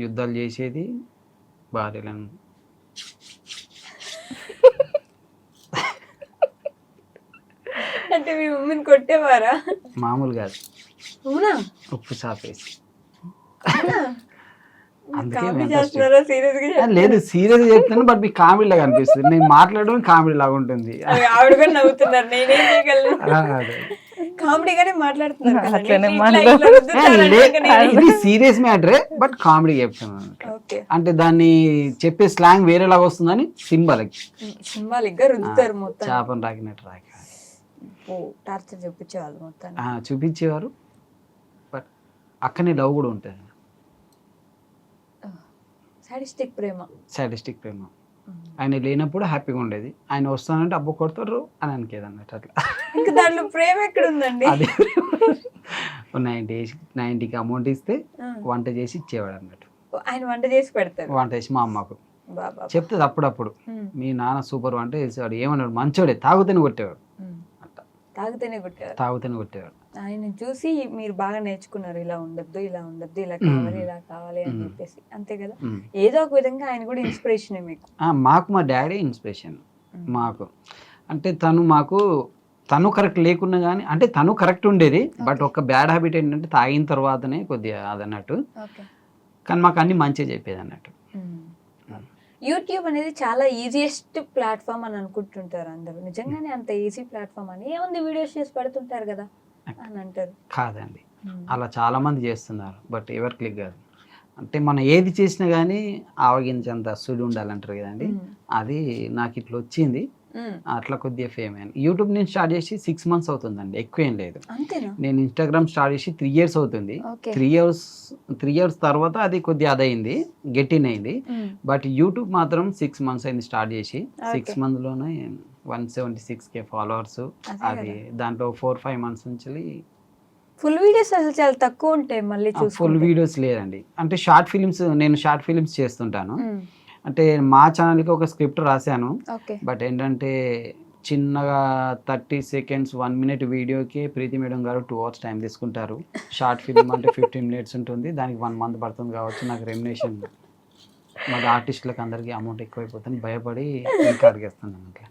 B: యుద్ధాలు చేసేది భార్యలను.
A: అంటే మీ మమ్మీని కొట్టేవారా?
B: మామూలు కాదు,
A: అవునా?
B: ఉప్పు చాపేసి.
A: కామెడీ చేస్తున్నారా సీరియస్ గా?
B: లేదు, సీరియస్ చెప్తాను, బట్ మీకు కామెడీ లాగా అనిపిస్తుంది. నేను మాట్లాడడం కామెడీ లాగా ఉంటుంది.
A: ఆవిడ కూడా నవ్వుతున్నారు, నేనేం చేయగలను?
B: అదే
A: కామెడీగానే మాట్లాడుతున్నారు కదా.
C: అట్లనే
B: ఇది సీరియస్ మ్యాటరే, బట్ కామెడీ చెప్తున్నాను.
A: ఓకే.
B: అంటే దాన్ని చెప్పే స్లాంగ్ వేరేలాగా వస్తుందని సింబాలిక్
A: గా రుద్దుతారు మొత్తం.
B: చేపను రాకినట్టు రాక
A: టార్చర్ చూపించేవాళ్ళు మొత్తం.
B: చూపించేవారు, బట్ అక్కనే లవ్ కూడా ఉంటుంది. సాడిస్టిక్ ప్రేమ. ఆయన లేనప్పుడు హ్యాపీగా ఉండేది, ఆయన వస్తానంటే అబ్బో కొడతారు అని అనికేది అన్నట్టు. అట్లా
A: ఇంకా దాంట్లో ప్రేమ ఎక్కడ ఉందండి?
B: అదే 90కి అమౌంట్ ఇస్తే వంట చేసి ఇచ్చేవాడు అన్నట్టు.
A: ఆయన వంట చేసి పెడతారు?
B: వంట చేసి మా అమ్మకు చెప్తుంది అప్పుడప్పుడు, మీ నాన్న సూపర్ వంట చేసేవాడు, ఏమన్నాడు మంచోడే, తాగుతూనే కొట్టేవాడు.
A: తాగుతూనే
B: కొట్టేవాడు.
A: ఆయన చూసి మీరు బాగా నేర్చుకున్నారు, ఇలా ఉండద్దు ఇలా కావాలి అని చెప్పేసి, అంతే కదా? ఏదో ఒక విధంగా ఆయన కూడా ఇన్స్పిరేషన్ మీకు.
B: మాకు మా డాడీ ఇన్స్పిరేషన్ మాకు. అంటే తను కరెక్ట్ లేకున్నా కానీ, అంటే తను కరెక్ట్ ఉండేది, బట్ ఒక బ్యాడ్ హ్యాబిట్ ఏంటంటే తాగిన తర్వాతనే కొద్దిగా అదన్నట్టు, కానీ మాకు అన్ని మంచిగా చెప్పేది అన్నట్టు.
A: యూట్యూబ్ అనేది చాలా ఈజియెస్ట్ ప్లాట్ఫామ్ అని అనుకుంటుంటారు అందరూ, నిజంగానే అంత ఈజీ ప్లాట్ఫామ్ అని? ఏముంది, వీడియోస్ చేసి పెడుతుంటారు కదా అని అంటారు.
B: కాదండి, అలా చాలా మంది చేస్తున్నారు, బట్ ఎవరు క్లిక్ కాదు. అంటే మనం ఏది చేసినా కానీ ఆవగించేంత సుడి ఉండాలంటారు కదండి, అది నాకు ఇట్లా వచ్చింది, అట్లా కొద్దిగా ఫేమ్ అయ్యాను. యూట్యూబ్ నేను స్టార్ట్ చేసి 6 months అవుతుందండి, ఎక్కువ ఏం లేదు. నేను ఇన్స్టాగ్రామ్ స్టార్ట్ చేసి 3 years అవుతుంది. 3 years తర్వాత అది కొద్దిగా అదైంది, గెట్టిన్ అయింది. బట్ యూట్యూబ్ మాత్రం 6 months అయింది స్టార్ట్ చేసి. 6 monthsలోనే 176K ఫాలోవర్స్. అది దాంట్లో 4-5 months నుంచి
A: ఫుల్ వీడియోస్ అసలు చాలా తక్కువ ఉంటాయి. మళ్ళీ
B: ఫుల్ వీడియోస్ లేదండి, అంటే నేను షార్ట్ ఫిలిమ్స్ చేస్తుంటాను. అంటే మా ఛానల్కి ఒక స్క్రిప్ట్ రాశాను, బట్ ఏంటంటే చిన్నగా 30 seconds 1 minute వీడియోకి ప్రీతి మేడం గారు 2 hours టైం తీసుకుంటారు. షార్ట్ ఫిల్మ్ అంటే 15 minutes ఉంటుంది, దానికి 1 month పడుతుంది కావచ్చు. నాకు రెమ్యునేషన్ మాకు ఆర్టిస్టులకు అందరికీ అమౌంట్ ఎక్కువైపోతుంది, భయపడి ఇంకా అడిగేస్తున్నాను. అట్లా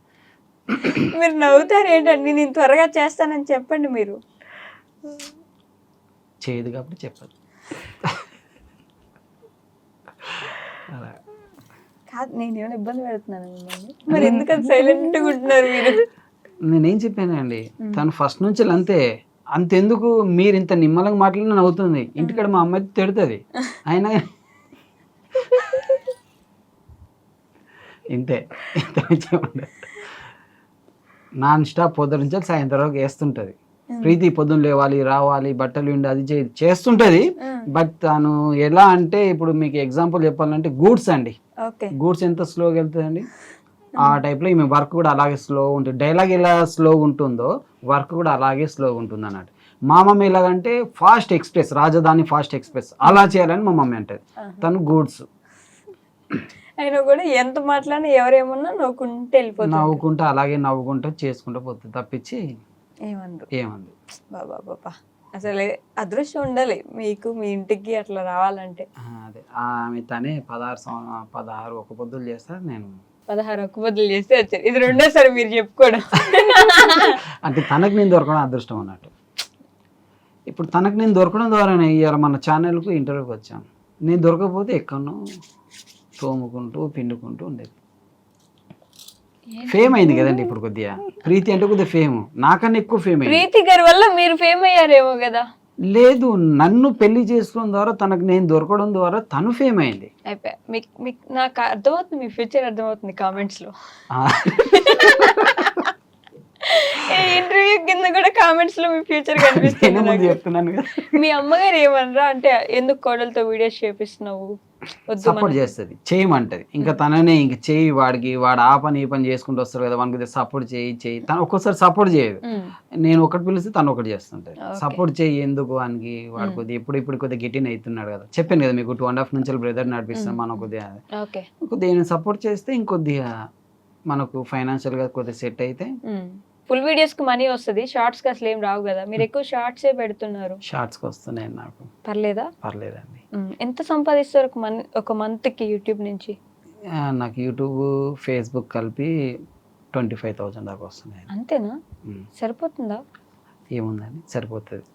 A: మీరు నవ్వుతారు ఏంటండి? నేను త్వరగా చేస్తానని చెప్పండి. మీరు
B: చేయదు కాబట్టి చెప్పదు. అలా
A: కాదు, నేను ఏమైనా ఇబ్బంది పెడుతున్నాను మిమ్మల్ని? మరి ఎందుకంటే సైలెంట్గా ఉంటున్నారు మీరు?
B: నేనేం చెప్పానండి, తను ఫస్ట్ నుంచి అంతే. అంతెందుకు మీరు ఇంత నిమ్మలంగా మాట్లాడిన నవ్వుతుంది, ఇంటికాడ మా అమ్మాయి తిడుతుంది అయినా ఇంతే. ఇంత మించి ఉండదు. నాన్ స్టాప్ పొద్దు నుంచి సాయంత్రం వరకు వేస్తుంటది. ప్రీతి పొద్దున్న లేవాలి, రావాలి, బట్టలు ఉండి అది చేస్తుంటది. బట్ తను ఎలా అంటే, ఇప్పుడు మీకు ఎగ్జాంపుల్ చెప్పాలంటే గూడ్స్ అండి, గూడ్స్ ఎంత స్లోగా వెళ్తుందండి ఆ టైప్లో ఈమె వర్క్ కూడా అలాగే స్లో ఉంటుంది. డైలాగ్ ఎలా స్లో ఉంటుందో వర్క్ కూడా అలాగే స్లోగా ఉంటుంది అన్నట్టు. మా మమ్మీ ఎలాగంటే ఫాస్ట్ ఎక్స్ప్రెస్, రాజధాని ఫాస్ట్ ఎక్స్ప్రెస్ అలా చేయాలని మా మమ్మీ అంటది. తను గూడ్స్.
A: అయినా కూడా ఎంత మాట్లాడినా ఎవరేమన్నా నవ్వుకుంటూ వెళ్ళిపోతుంది.
B: నవ్వుకుంటా అలాగే నవ్వుకుంటా చేసుకుంటూ పోతుంది తప్పించి
A: ఏమందు.
B: బాబా
A: అసలు అదృష్టం ఉండాలి మీకు మీ ఇంటికి అట్లా రావాలంటే.
B: అదే ఆమె తనే 16 ఒక పొద్దులు చేస్తారు, నేను
A: 16 ఒక్క బదులు చేస్తే వచ్చారు. ఇది రెండోసారి మీరు చెప్పుకోవడం.
B: అంటే తనకు నేను దొరకడం అదృష్టం అన్నట్టు. ఇప్పుడు తనకు నేను దొరకడం ద్వారానే ఇవాళ మన ఛానల్కు ఇంటర్వ్యూకి వచ్చాను. నేను దొరకకపోతే ఎక్కడో తోముకుంటూ పిండుకుంటూ ఉండేది. ఫేమ్ అయింది కదండి ఇప్పుడు కొద్దిగా. ప్రీతి అంటే కొద్దిగా ఫేమ్, నాకన్నా ఎక్కువ ఫేమ్ అయింది.
A: ప్రీతి గారి వల్ల మీరు ఫేమ్ అయ్యారేమో కదా.
B: లేదు, నన్ను పెళ్లి చేసుకోవడం ద్వారా తనకు నేను దొరకడం ద్వారా తను ఫేమ్ అయింది.
A: అయిపోయా. మీకు నాకు అర్థమవుతుంది, మీ ఫ్యూచర్ అర్థమవుతుంది కామెంట్స్ లో. ఇంటర్వ్యూ కింద కూడా కామెంట్స్ లో మీ ఫ్యూచర్ కనిపిస్తుంది నాకు.
B: చెప్తున్నాను కదా.
A: మీ అమ్మగారు ఏమనరా అంటే, ఎందుకు కోడలతో వీడియోస్ చేపిస్తున్నావు,
B: సపోర్ట్ చేస్తుంది, చేయమంటది. ఇంకా తననే ఇంక చేయి, వాడు ఆ పని ఈ పని చేసుకుంటూ వస్తారు కదా, వానికి సపోర్ట్ చేయి. తను ఒక్కోసారి సపోర్ట్ చేయదు, నేను ఒకటి పిలిస్తే తను ఒకటి చేస్తుంటది. సపోర్ట్ చేయి ఎందుకు వానికి, వాడు కొద్దిగా ఇప్పుడు కొద్దిగా గెటిన్ అవుతున్నాడు కదా, చెప్పాను కదా మీకు 2.5 నుంచి బ్రదర్ నడిపిస్తాం మనం. కొద్దిగా నేను సపోర్ట్ చేస్తే ఇంకొద్దిగా మనకు ఫైనాన్షియల్ గా కొద్దిగా సెట్ అయితే.
A: ఫుల్ వీడియోస్ కి మనీ వస్తుంది, షార్ట్స్ కి అసలు ఏం రావు కదా. మీరు ఎక్కువ షార్ట్స్ ఏ పెడుతున్నారు.
B: షార్ట్స్ కి వస్తున్నాయి నాకు. పర్లేదండి.
A: ఎంత సంపాదిస్తారు ఒక మంత్ కి యూట్యూబ్ నుంచి?
B: నాకు యూట్యూబ్ ఫేస్బుక్ కలిపి 25,000 దాకా వస్తున్నాయి.
A: అంతేనా? సరిపోతుందా?
B: ఏముందండి, సరిపోతుంది.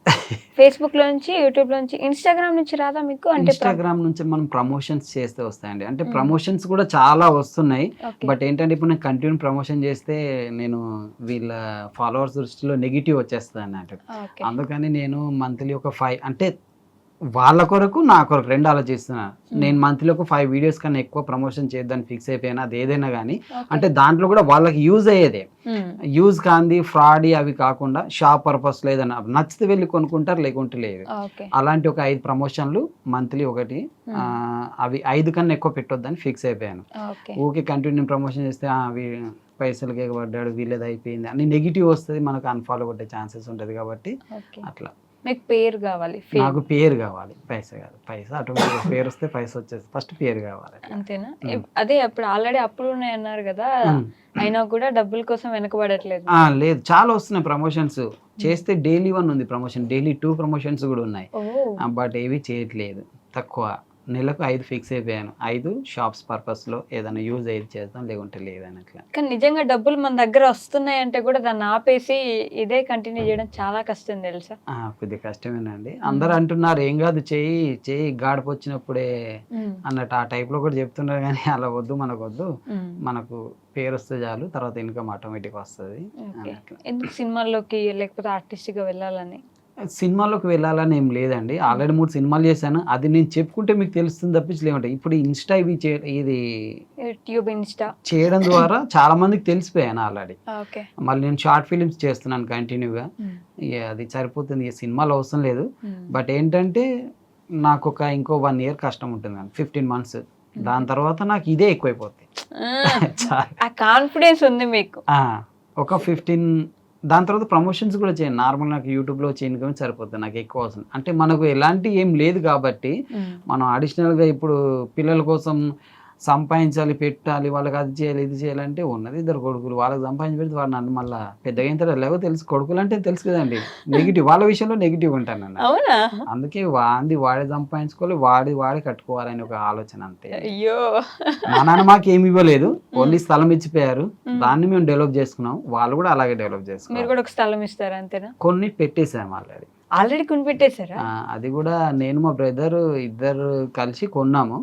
A: ఫేస్బుక్ లో నుంచి, యూట్యూబ్ లో నుంచి, ఇన్స్టాగ్రామ్ నుంచి రాదా మీకు? అంటే
B: ఇన్స్టాగ్రామ్ నుంచి మనం ప్రమోషన్స్ చేస్తే వస్తాయండి. అంటే ప్రమోషన్స్ కూడా చాలా వస్తున్నాయి. బట్ ఏంటంటే ఇప్పుడు నేను కంటిన్యూ ప్రమోషన్ చేస్తే నేను వీళ్ళ ఫాలోవర్స్ దృష్టిలో నెగిటివ్ వచ్చేస్తుంది అన్నట్టు. అందుకని నేను మంత్లీ ఒక 5, అంటే వాళ్ళ కొరకు నా కొరకు 2 ఆలోచిస్తున్నాను. నేను మంత్లీ ఒక 5 వీడియోస్ కన్నా ఎక్కువ ప్రమోషన్ చేద్దాన్ని ఫిక్స్ అయిపోయినా, అది ఏదైనా కానీ. అంటే దాంట్లో కూడా వాళ్ళకి యూజ్ అయ్యేదే, యూజ్ కాంది ఫ్రాడ్ అవి కాకుండా షాప్ పర్పస్ ఏదైనా నచ్చితే వెళ్ళి కొనుక్కుంటారు, లేకుంటే లేదు. అలాంటి ఒక 5 ప్రమోషన్లు మంత్లీ ఒకటి, అవి 5 కన్నా ఎక్కువ పెట్టొద్దని ఫిక్స్ అయిపోయాను. ఊకే కంటిన్యూ ప్రమోషన్ చేస్తే పైసలకి ఎగబడ్డాడు, వీళ్ళది అయిపోయింది అని నెగిటివ్ వస్తుంది, మనకు అన్ఫాలో కొట్టే ఛాన్సెస్ ఉంటుంది. కాబట్టి అట్లా
A: మీకు పేరు కావాలి,
B: నాకు పేరు కావాలి, పైసా కాదు. పైసా ఆటోమేటిక్గా పేరు వస్తే పైసా వచ్చేసి ఫస్ట్ పేరు కావాలి.
A: అంతేనా? అదే అప్పుడు ఆల్రెడీ అప్పులు ఉన్నాయి అన్నారు కదా, అయినా కూడా డబ్బుల కోసం వెనకబడట్లేదు?
B: లేదు, చాలా వస్తున్నాయి ప్రమోషన్స్. చేస్తే డైలీ 1 ఉంది ప్రమోషన్, డైలీ 2 ప్రమోషన్స్ కూడా ఉన్నాయి. బట్ ఏవి చేయట్లేదు, తక్కువ. నెలకు 5 ఫిక్స్ అయిపోయాను. 5 షాప్స్ పర్పస్ లో ఏదైనా యూజ్ అయ్యి చేద్దాం, లేకుంటే లేదని. అట్లా.
A: కానీ నిజంగా డబ్బులు మన దగ్గర వస్తున్నాయి అంటే కూడా దాన్ని ఆపేసి ఇదే కంటిన్యూ చేయడం చాలా కష్టం తెలుసా?
B: కొద్దిగా కష్టమేనండి. అందరు అంటున్నారు ఏం కాదు, చేయి గాడిపు వచ్చినప్పుడే అన్నట్టు ఆ టైప్ లో కూడా చెప్తున్నారు. కానీ అలా వద్దు, మనకు వద్దు. మనకు పేరు వస్తే చాలు, తర్వాత ఇన్కమ్ ఆటోమేటిక్ వస్తుంది.
A: ఎందుకు సినిమాల్లోకి లేకపోతే ఆర్టిస్ట్ గా వెళ్ళాలని?
B: సినిమాలోకి వెళ్ళాలని ఏం లేదండి. ఆల్రెడీ 3 సినిమాలు చేశాను, అది నేను చెప్పుకుంటే మీకు తెలుస్తుంది తప్పించి లేకుంటే. ఇప్పుడు ఇన్స్టా ఇది
A: యూట్యూబ్ ఇన్స్టా
B: చేయడం ద్వారా చాలా మందికి తెలిసిపోయాను ఆల్రెడీ. మళ్ళీ నేను షార్ట్ ఫిలిమ్స్ చేస్తున్నాను కంటిన్యూగా. అది సరిపోతుంది, సినిమాలు అవసరం లేదు. బట్ ఏంటంటే నాకు ఇంకో 1 year కష్టం ఉంటుంది, 15 months. దాని తర్వాత నాకు ఇదే ఎక్కువైపోతుంది.
A: కాన్ఫిడెన్స్ ఉంది మీకు.
B: ఒక 15, దాని తర్వాత ప్రమోషన్స్ కూడా చేయండి. నార్మల్ నాకు యూట్యూబ్లో వచ్చే ఇన్కమ్ సరిపోతుంది, నాకు ఎక్కువ అవసరం. అంటే మనకు ఎలాంటి ఏం లేదు కాబట్టి మనం అడిషనల్గా ఇప్పుడు పిల్లల కోసం సంపాదించాలి, పెట్టాలి, వాళ్ళకి అది చేయాలి, ఇది చేయాలంటే ఉన్నది 2 కొడుకులు, వాళ్ళకి సంపాదించి పెడితే వాడు నన్ను మళ్ళీ పెద్దగా అయిన తర్వాత ఎలాగో తెలుసు, కొడుకులు అంటే తెలుసు కదండి, నెగిటివ్, వాళ్ళ విషయంలో నెగిటివ్ ఉంటాను అన్న. అందుకే వాడే సంపాదించుకోవాలి, వాడి కట్టుకోవాలని ఒక ఆలోచన, అంతే.
A: అయ్యో,
B: మా నాన్న మాకు ఏమి ఇవ్వలేదు, ఓన్లీ స్థలం ఇచ్చిపోయారు, దాన్ని మేము డెవలప్ చేసుకున్నాం. వాళ్ళు కూడా అలాగే డెవలప్ చేసుకున్నారు.
A: మీరు కూడా ఒక స్థలం ఇస్తారు అంతేనా?
B: కొన్ని పెట్టేసాము ఆల్రెడీ.
A: ఆల్రెడీ కొనిపెట్టేశారా?
B: అది కూడా నేను మా బ్రదర్ ఇద్దరు కలిసి కొన్నాము.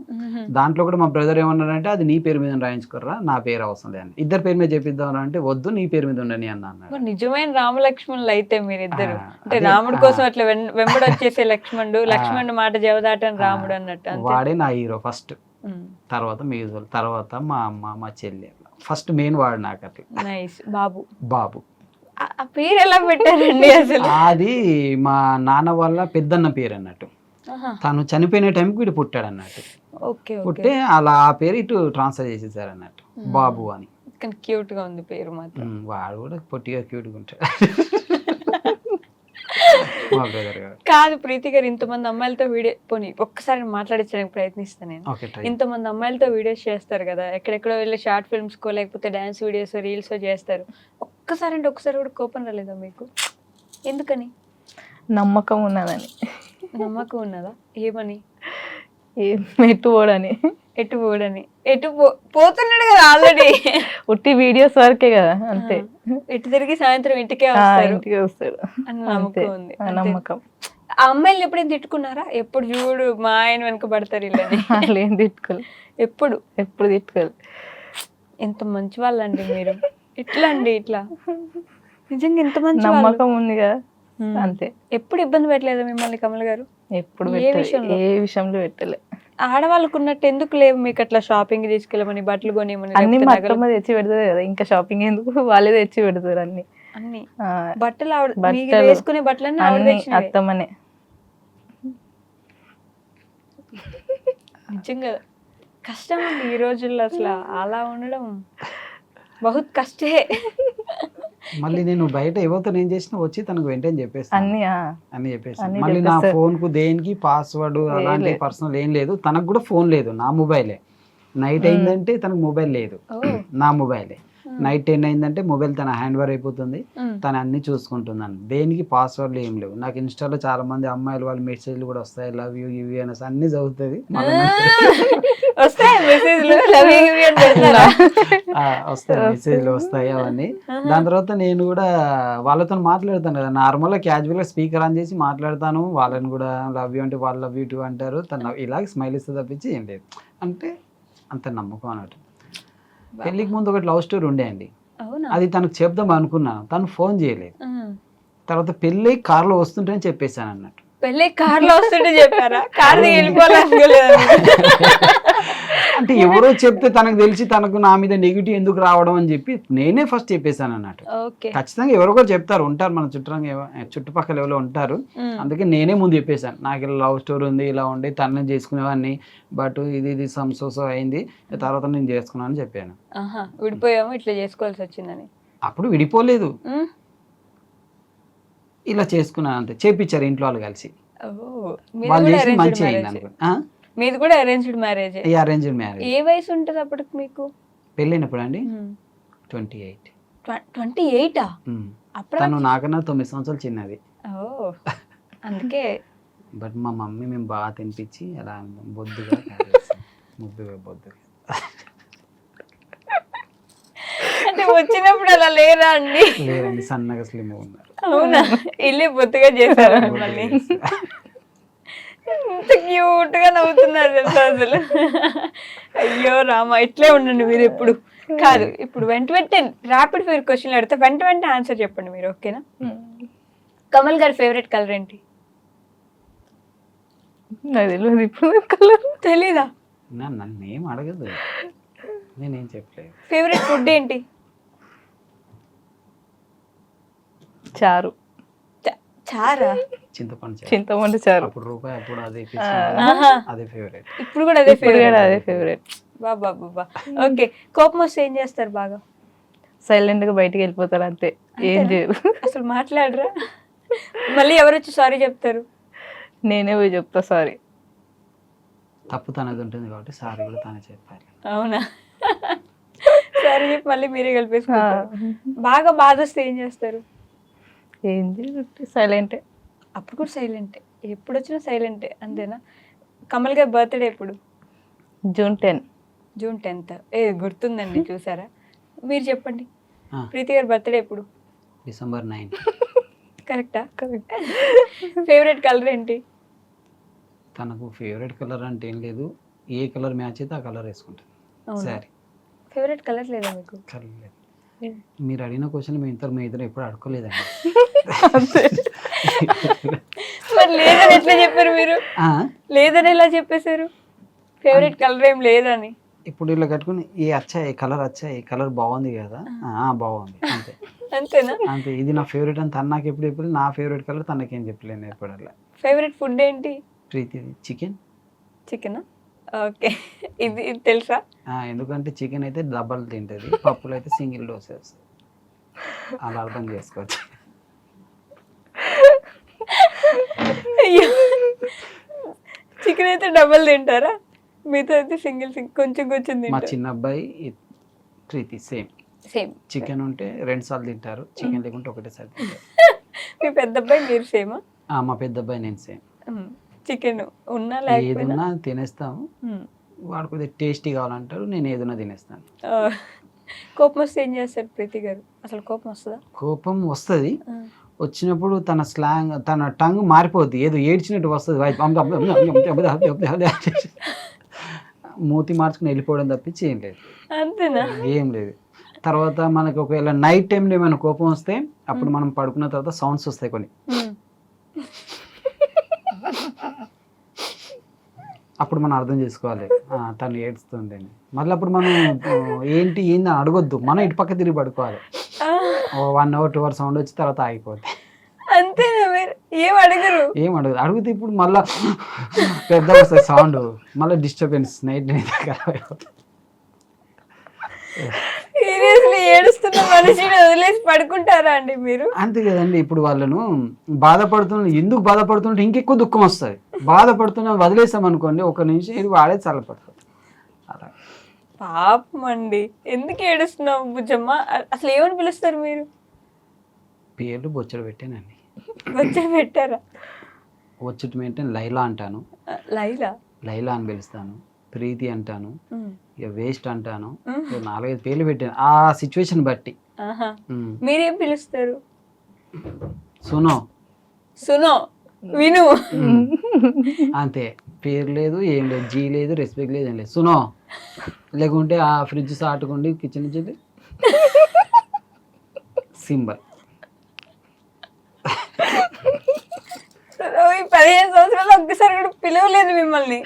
B: దాంట్లో కూడా మా బ్రదర్ ఏమన్నాడంటే అది నీ పేరు మీద రాయించుకోర్రా, నా పేరు అవసరం లేదు అని. ఇద్దరు పేరు మీద చేపిద్దాం అంటే వద్దు, నీ పేరు మీద ఉండని అన్నాడు.
A: మరి నిజమైన రామలక్ష్మణులు అయితే మీరిద్దరు. అంటే
B: అదే,
A: రాముడి కోసం అట్లా వెంబడి వచ్చేసే లక్ష్మణుడు మాట జవదాటని రాముడు అన్నట్టు అంతే.
B: వాడే నా హీరో ఫస్ట్,
A: ఉమ్.
B: తర్వాత మ్యూజిక్, తర్వాత మా అమ్మ మా చెల్లి. ఫస్ట్ మెయిన్ వాడు నాకు అట్లా.
A: నైస్. బాబు.
B: బాబు
A: ఆ పేరు ఎలా పెట్టారండి అసలు?
B: అది మా నాన్న వాళ్ళ పెద్దన్న పేరు అన్నట్టు.
A: ఆహా.
B: తను చనిపోయిన టైంకి వీడు పుట్టాడు అన్నట్టు.
A: Okay okay.
B: పుట్టే అలా ఆ పేరు ఇటు ట్రాన్స్ఫర్ చేసేసారు అన్నట్టు, బాబు అని.
A: కానీ క్యూట్ గా ఉంది పేరు మాత్రం.
B: వాడు కూడా పొట్టిగా క్యూట్గా ఉంటాడు మా బ్రదర్ గారు.
A: కాదు ప్రీతి గారు, ఇంతమంది అమ్మాయిలతో వీడియో పోనీ ఒక్కసారి మాట్లాడించడానికి ప్రయత్నిస్తాను నేను.
B: Okay try.
A: ఇంతమంది అమ్మాయిలతో వీడియోస్ చేస్తారు కదా, ఎక్కడెక్కడో వెళ్ళి షార్ట్ ఫిల్మ్స్ కో లేకపోతే డాన్స్ వీడియోస్ రీల్స్ చేస్తారు. ఒక్కసారి అంటే ఒక్కసారి కూడా కోపం రాలేదా మీకు? ఎందుకని?
C: నమ్మకం ఉన్నదని,
A: నమ్మకం ఉన్నదా? ఏమని?
C: ఎటు పోడని.
A: ఎటు పోడని? పోతున్నాడు కదా ఆల్రెడీ.
C: ఉట్టి వీడియోస్ వరకే కదా, అంతే.
A: ఎటు తిరిగి సాయంత్రం ఇంటికే
C: ఆ,
A: వస్తారు
C: ఇంటికి వస్తాడు
A: అని
C: అంతే.
A: నమ్మకం ఉంది.
C: ఆ
A: అంతే.
C: నమ్మకం.
A: ఆ అమ్మాయిలు ఎప్పుడైనా తిట్టుకున్నారా? ఎప్పుడు చూడు మా ఆయన వెనక పడతారు వీళ్ళని.
C: వాళ్ళు ఏం తిట్టుకోలేదు,
A: ఎప్పుడు
C: ఎప్పుడు తిట్టుకోలేదు.
A: ఎంత మంచి వాళ్ళండి మీరు. ఇట్లా అండి ఇట్లా నిజంగా ఎంత మంచి వాళ్ళు.
C: నమ్మకం ఉంది కదా, అంతే.
A: ఎప్పుడు ఇబ్బంది పెట్టలేదా మిమ్మల్ని కమల్ గారు?
C: ఎప్పుడు
A: ఏ
C: పెట్టలే,
A: విషయంలో?
C: ఏ విషయంలో పెట్టలే.
A: ఆడవాళ్ళకు ఉన్నట్టు ఎందుకు లేవు మీకు అట్లా షాపింగ్ తీసుకెళ్ళమని, బట్టలు కొనిమని,
C: అన్ని
A: లేకపోతే
C: మా
A: నగలు?
C: అత్తమ్మ తెచ్చి పెడతారు కదా, ఇంకా షాపింగ్ ఎందుకు, వాళ్ళే తెచ్చి పెడతారు అన్ని.
A: అన్ని
C: ఆ,
A: బట్టలు ఆవిడ మీకు
C: బట్టలు,
A: వేసుకునే బట్టలన్నీ ఆవిడ
C: అన్ని
A: తెచ్చినవే?
C: అత్తమ్మనే.
A: నిజంగా కష్టం అండి ఈ రోజుల్లో, అసలు అలా ఉండడం బహుత్ కష్టే.
B: మళ్ళీ నేను బయట ఎవరితో నేను చేసినా వచ్చి తనకు వెంటనే చెప్పేస్తాను,
C: అన్ని
B: అని చెప్పేసి.
C: అన్ని
B: మళ్ళీ నా
C: చెప్పేస్తారు.
B: ఫోన్ కు దేనికి పాస్వర్డ్ అలాంటి
C: లేదు.
B: పర్సనల్ ఏం లేదు. తనకు కూడా ఫోన్ లేదు, నా మొబైలే. నైట్ అయిందంటే తనకు మొబైల్ లేదు,
A: ఓ.
B: నా మొబైలే. నైట్ 10 అయిందంటే మొబైల్ తన హ్యాండ్ ఓవర్ అయిపోతుంది,
A: ఉమ్.
B: తను అన్ని చూసుకుంటుందని. దేనికి పాస్వర్డ్లు ఏం లేవు. నాకు ఇన్స్టాలో చాలా మంది అమ్మాయిలు వాళ్ళ మెసేజ్లు కూడా వస్తాయి, లవ్ యూ ఇవి అనేసి అన్ని చదువుతుంది.
A: వస్తాయి మెసేజ్లు లవ్ యూ గివ్ యూ అని పెడతారా?
B: వస్తాయి మెసేజ్లు వస్తాయి అవన్నీ. దాని తర్వాత నేను కూడా వాళ్ళతో మాట్లాడతాను కదా, నార్మల్గా క్యాజువల్గా స్పీకర్ ఆన్ చేసి మాట్లాడతాను. వాళ్ళని కూడా లవ్ యూ అంటే వాళ్ళు లవ్ యూ టూ అంటారు. తను ఇలాగ స్మైల్ ఇస్తే తప్పించి ఏం లేదు. అంటే అంత నమ్మకం అన్నట్టు. పెళ్ళికి ముందు ఒకటి లవ్ స్టోరీ ఉండే అండి,
A: అవునా?
B: అది తనకు చెప్దాం అనుకున్నాను, తను ఫోన్ చేయలేదు.
A: ఉమ్.
B: తర్వాత పెళ్ళి కార్లో వస్తుంటే చెప్పేశాను అన్నట్టు.
A: పెళ్ళి కార్ లో వస్తుంటే చెప్పారా? కార్ దిగి వెళ్ళిపోవాలనుకోలేదు.
B: అంటే ఎవరో చెప్తే తనకు తెలిసి తనకు నా మీద నెగిటివ్ ఎందుకు రావడం అని చెప్పి నేనే ఫస్ట్ చెప్పేశాను అన్నట్టు.
A: ఓకే.
B: ఖచ్చితంగా ఎవరో ఒకరు చెప్తారు, ఉంటారు మన చుట్టుపక్కల ఎవరో ఉంటారు. అందుకే నేనే ముందు చెప్పేశాను, నాకు ఇలా లవ్ స్టోరీ ఉంది, ఇలా ఉండి తనని చేసుకునేవాడిని, బట్ ఇది సంసోసో అయింది, తర్వాత నేను చేసుకున్నాను అని చెప్పాను.
A: ఆహా, విడిపోయాము ఇట్లా చేసుకోవాల్సి వచ్చిందని.
B: అప్పుడు విడిపోలేదు,
A: ఉమ్.
B: ఇలా చేసుకున్నాను అంతే. చేపించారు ఇంట్లో వాళ్ళు కలిసి,
A: ఓ, మీది
B: వాళ్ళు
A: కూడా
B: చేసి
A: arranged
B: మంచి అయింది
A: marriage.
B: అనుకో.
A: మీది కూడా అరేంజ్డ్ మ్యారేజ్?
B: ఈ అరేంజ్డ్ మ్యారేజ్.
A: ఏ వయసు ఉంటుంది అప్పటికి మీకు?
B: పెళ్ళైనప్పుడు అండి 28.
A: 28ఆ? అప్పుడు
B: తను నాకన్నా 9 సంవత్సరాలు చిన్నది.
A: ఓ, అందుకే.
B: బట్ మా మమ్మీ మేము బాగా తినిపించి అలా బొద్దుగా ముద్దుగా బొద్దుగా.
A: అంటే వచ్చినప్పుడు అలా లేరా అండి?
B: లేదండి, సన్నగా స్లిమ్ ఉన్నారు.
A: అవునా? ఇల్లు బొత్తుగా చేశారు మళ్ళీ. ఇంత క్యూట్ గా నవ్వుతున్నారు తెలుసా అసలు. అయ్యో రామా, ఇట్లే ఉండండి మీరు ఎప్పుడు. కాదు, ఇప్పుడు వెంటనే ర్యాపిడ్ ఫైర్ క్వశ్చన్లు అడిగితే వెంటనే ఆన్సర్ చెప్పండి మీరు, ఓకేనా? కమల్ గారి ఫేవరెట్ కలర్ ఏంటి?
C: నాకు తెలియదు ఇప్పుడు కలర్.
A: తెలీదా?
B: నన్ను ఏం అడగదు, నేనేం చెప్పలేదు.
A: ఫేవరెట్ ఫుడ్ ఏంటి?
C: చారు.
A: చారా?
B: చింతపండు చారు.
C: చింతపండు చారు.
B: అప్పుడు రూపాయి అప్పుడు అదే
A: ఆహా.
B: అదే ఫేవరెట్.
A: ఇప్పుడు కూడా అదే
C: ఇప్పుడు కూడా
A: ఫేవరెట్?
C: అదే ఫేవరెట్.
A: బాబా బాబా. ఓకే, కోపం వస్తే ఏం చేస్తారు బాగా?
C: సైలెంట్ గా బయటికి వెళ్ళిపోతారు అంతే, ఏం చేయరు.
A: అసలు మాట్లాడరా? మళ్ళీ ఎవరు వచ్చి సారీ చెప్తారు?
C: నేనే పోయి చెప్తా సారీ.
B: తప్పు తనది ఉంటుంది కాబట్టి సారీ కూడా తనే చెప్పాలి.
A: అవునా? సారీ చెప్పి మళ్ళీ మీరే కలిపేసుకుంటారు. బాగా బాధ వస్తే ఏం చేస్తారు?
C: ఏం చేయరు, సైలెంటే.
A: అప్పుడు కూడా సైలెంటే, ఎప్పుడు వచ్చినా సైలెంటే, అంతేనా? కమల్ గారి బర్త్డే ఎప్పుడు?
C: June 10.
A: June 10th. గుర్తుందండి, చూసారా? మీరు చెప్పండి,
B: ఆ.
A: ప్రీతి గారి బర్త్డే ఎప్పుడు?
B: December 9.
A: కరెక్టా? ఫేవరెట్ కలర్ ఏంటి?
B: తనకు ఫేవరెట్ కలర్ అంటే ఏం లేదు, ఏ కలర్ మ్యాచ్ అయితే ఆ కలర్ వేసుకుంటాను. సరే,
A: ఫేవరెట్ కలర్ లేదా మీకు?
B: కలర్ లేదు. మీరు అడిగిన క్వశ్చన్ మీ ఇద్దరు ఎప్పుడు అడుకోలేదండి.
A: మరి లేదని ఎట్లా చెప్పారు మీరు? లేదని ఎలా చెప్పేశారు? ఫేవరెట్ కలర్ ఏం లేదని.
B: ఇప్పుడు ఇలా కట్టుకుని ఏ కలర్ ఏ కలర్ బాగుంది కదా, బాగుంది అంతే.
A: అంతేనా?
B: అంతే. ఇది నా ఫేవరెట్ అని తను నాకు ఎప్పుడు చెప్పలేదు, నా ఫేవరెట్ కలర్ తనకేం చెప్పలేను ఎప్పుడు అట్లా.
A: ఫేవరెట్ ఫుడ్ ఏంటి?
B: ప్రీతి చికెన్.
A: చికెనా? ఓకే. ఇది తెలుసా?
B: ఎందుకంటే చికెన్ అయితే డబల్ తింటది, పప్పులు అయితే సింగిల్ డోస్ వేస్తుంది. అలా అర్థం చేసుకోవచ్చు.
A: అయ్యో, చికెన్ అయితే డబల్ తింటారా? మీతో అయితే సింగిల్ కొంచెం కొంచెం
B: మా
A: తింటారు.
B: చిన్న అబ్బాయి ప్రీతి సేమ్. చికెన్ ఉంటే 2 సార్లు తింటారు, చికెన్ లేకుంటే ఒకటేసారి తింటారు.
A: మీ పెద్ద అబ్బాయి మీరు సేమా?
B: మా పెద్ద అబ్బాయి నేను సేమ్.
A: చికెన్ ఉన్నా
B: ఏదున్నా
A: లేకపోయినా
B: తినేస్తాము. వాడు కొద్దిగా టేస్టీ కావాలంటారు, నేను ఏదైనా తినేస్తాను.
A: కోపం వస్తే ఏం చేస్తారు ప్రీతి గారు? అసలు కోపం వస్తుందా?
B: కోపం వస్తుంది. వచ్చినప్పుడు తన స్లాంగ్, తన టంగ్ మారిపోద్ది, ఏదో ఏడ్చినట్టు వస్తుంది. మూతి మార్చుకుని వెళ్ళిపోవడం తప్పించి ఏం లేదు.
A: అంతేనా?
B: ఏం లేదు. తర్వాత మనకి ఒకవేళ నైట్ టైంలో ఏమైనా కోపం వస్తే అప్పుడు మనం పడుకున్న తర్వాత సౌండ్స్ వస్తాయి కొన్ని. అప్పుడు మనం అర్థం చేసుకోవాలి తను ఏడుస్తుంది అని. మళ్ళీ అప్పుడు మనం ఏంటి అని అడగొద్దు, మనం ఇటు పక్క తిరిగి పడుకోవాలి. 1 hour 2 hours సౌండ్ వచ్చి తర్వాత ఆగిపోద్ది.
A: అంతేనా? మీరు ఏం అడగరు?
B: ఏం అడగదు. అడిగితే ఇప్పుడు మళ్ళీ పెద్ద వస్తుంది సౌండ్, మళ్ళీ డిస్టర్బెన్స్ నైట్
A: సీరియస్లీ ఏడుస్తున్న మనిషిని వదిలేసి పడుకుంటారా అండి మీరు?
B: అంతే కదండి. ఇప్పుడు వాళ్ళను ఎందుకు బాధపడుతుంటే ఇంకెక్కువ దుఃఖం వస్తుంది. బాధపడుతున్నా వదిలేసాం అనుకోండి, 1 నిమిషం ఇది వాడే చల్లపడుతుంది. అలా
A: పాపం అండి. ఎందుకు ఏడుస్తున్నావు బుజ్జమ్మ? అసలు ఏమని పిలుస్తారు మీరు?
B: పేర్లు బొచ్చడు పెట్టానండి.
A: వచ్చి పెట్టారా?
B: వచ్చి మెయింటైన్ లైలా అంటాను, లైలా అని పిలుస్తాను, ప్రీతి అంటాను, ఇక వేస్ట్ అంటాను, 4-5 పేర్లు పెట్టాను ఆ సిచ్యువేషన్ బట్టి.
A: మీరేం పిలుస్తారు?
B: సునో
A: విను.
B: అంతే. పేరు లేదు, ఏం లేదు, జీ లేదు, రెస్పెక్ట్ లేదు, ఏం లేదు. సునో. లేకుంటే ఆ ఫ్రిడ్జ్ సాటుకోండి కిచెన్ నుంచి సింబల్.
A: 15 సంవత్సరాలు ఒక్కసారి కూడా పిలవలేదు మిమ్మల్ని.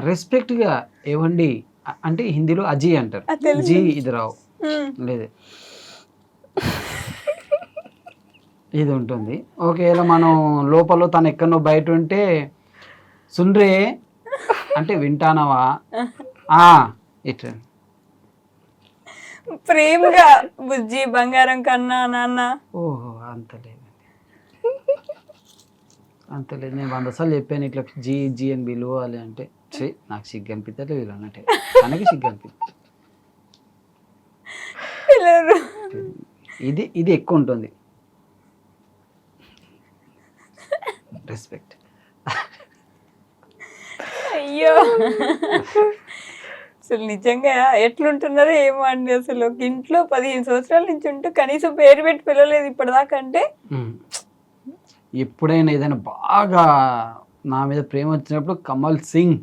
B: రెస్పెక్ట్ గా ఏవండి అంటే హిందీలో అజీ అంటారు, జీ ఇది రావు లేదు, ఇది ఉంటుంది. ఒకవేళ మనం లోపల తను ఎక్కడో బయట ఉంటే సున్రే అంటే వింటానవా ఇట్లా
A: ప్రేమగా బుజ్జి బంగారం కన్నా నాన్న.
B: ఓహో అంతలేదు, అంతలేదు. నేను 100 సార్లు చెప్పాను ఇట్లా జీ అని పిలవాలి అంటే, నాకు సిగ్గు అనిపిస్తే వీళ్ళు అన్నట్టే, తనకి సిగ్గు అనిపిస్తుంది. ఇది ఎక్కువ ఉంటుంది రెస్పెక్ట్.
A: అయ్యో, అసలు నిజంగా ఎట్లుంటున్నారో ఏమో అండి. అసలు ఒక ఇంట్లో 15 సంవత్సరాల నుంచి ఉంటూ కనీసం పేరు పెట్టి పిలవలేదు ఇప్పటిదాకా అంటే.
B: ఎప్పుడైనా ఏదైనా బాగా నా మీద ప్రేమ వచ్చినప్పుడు కమల్ సింగ్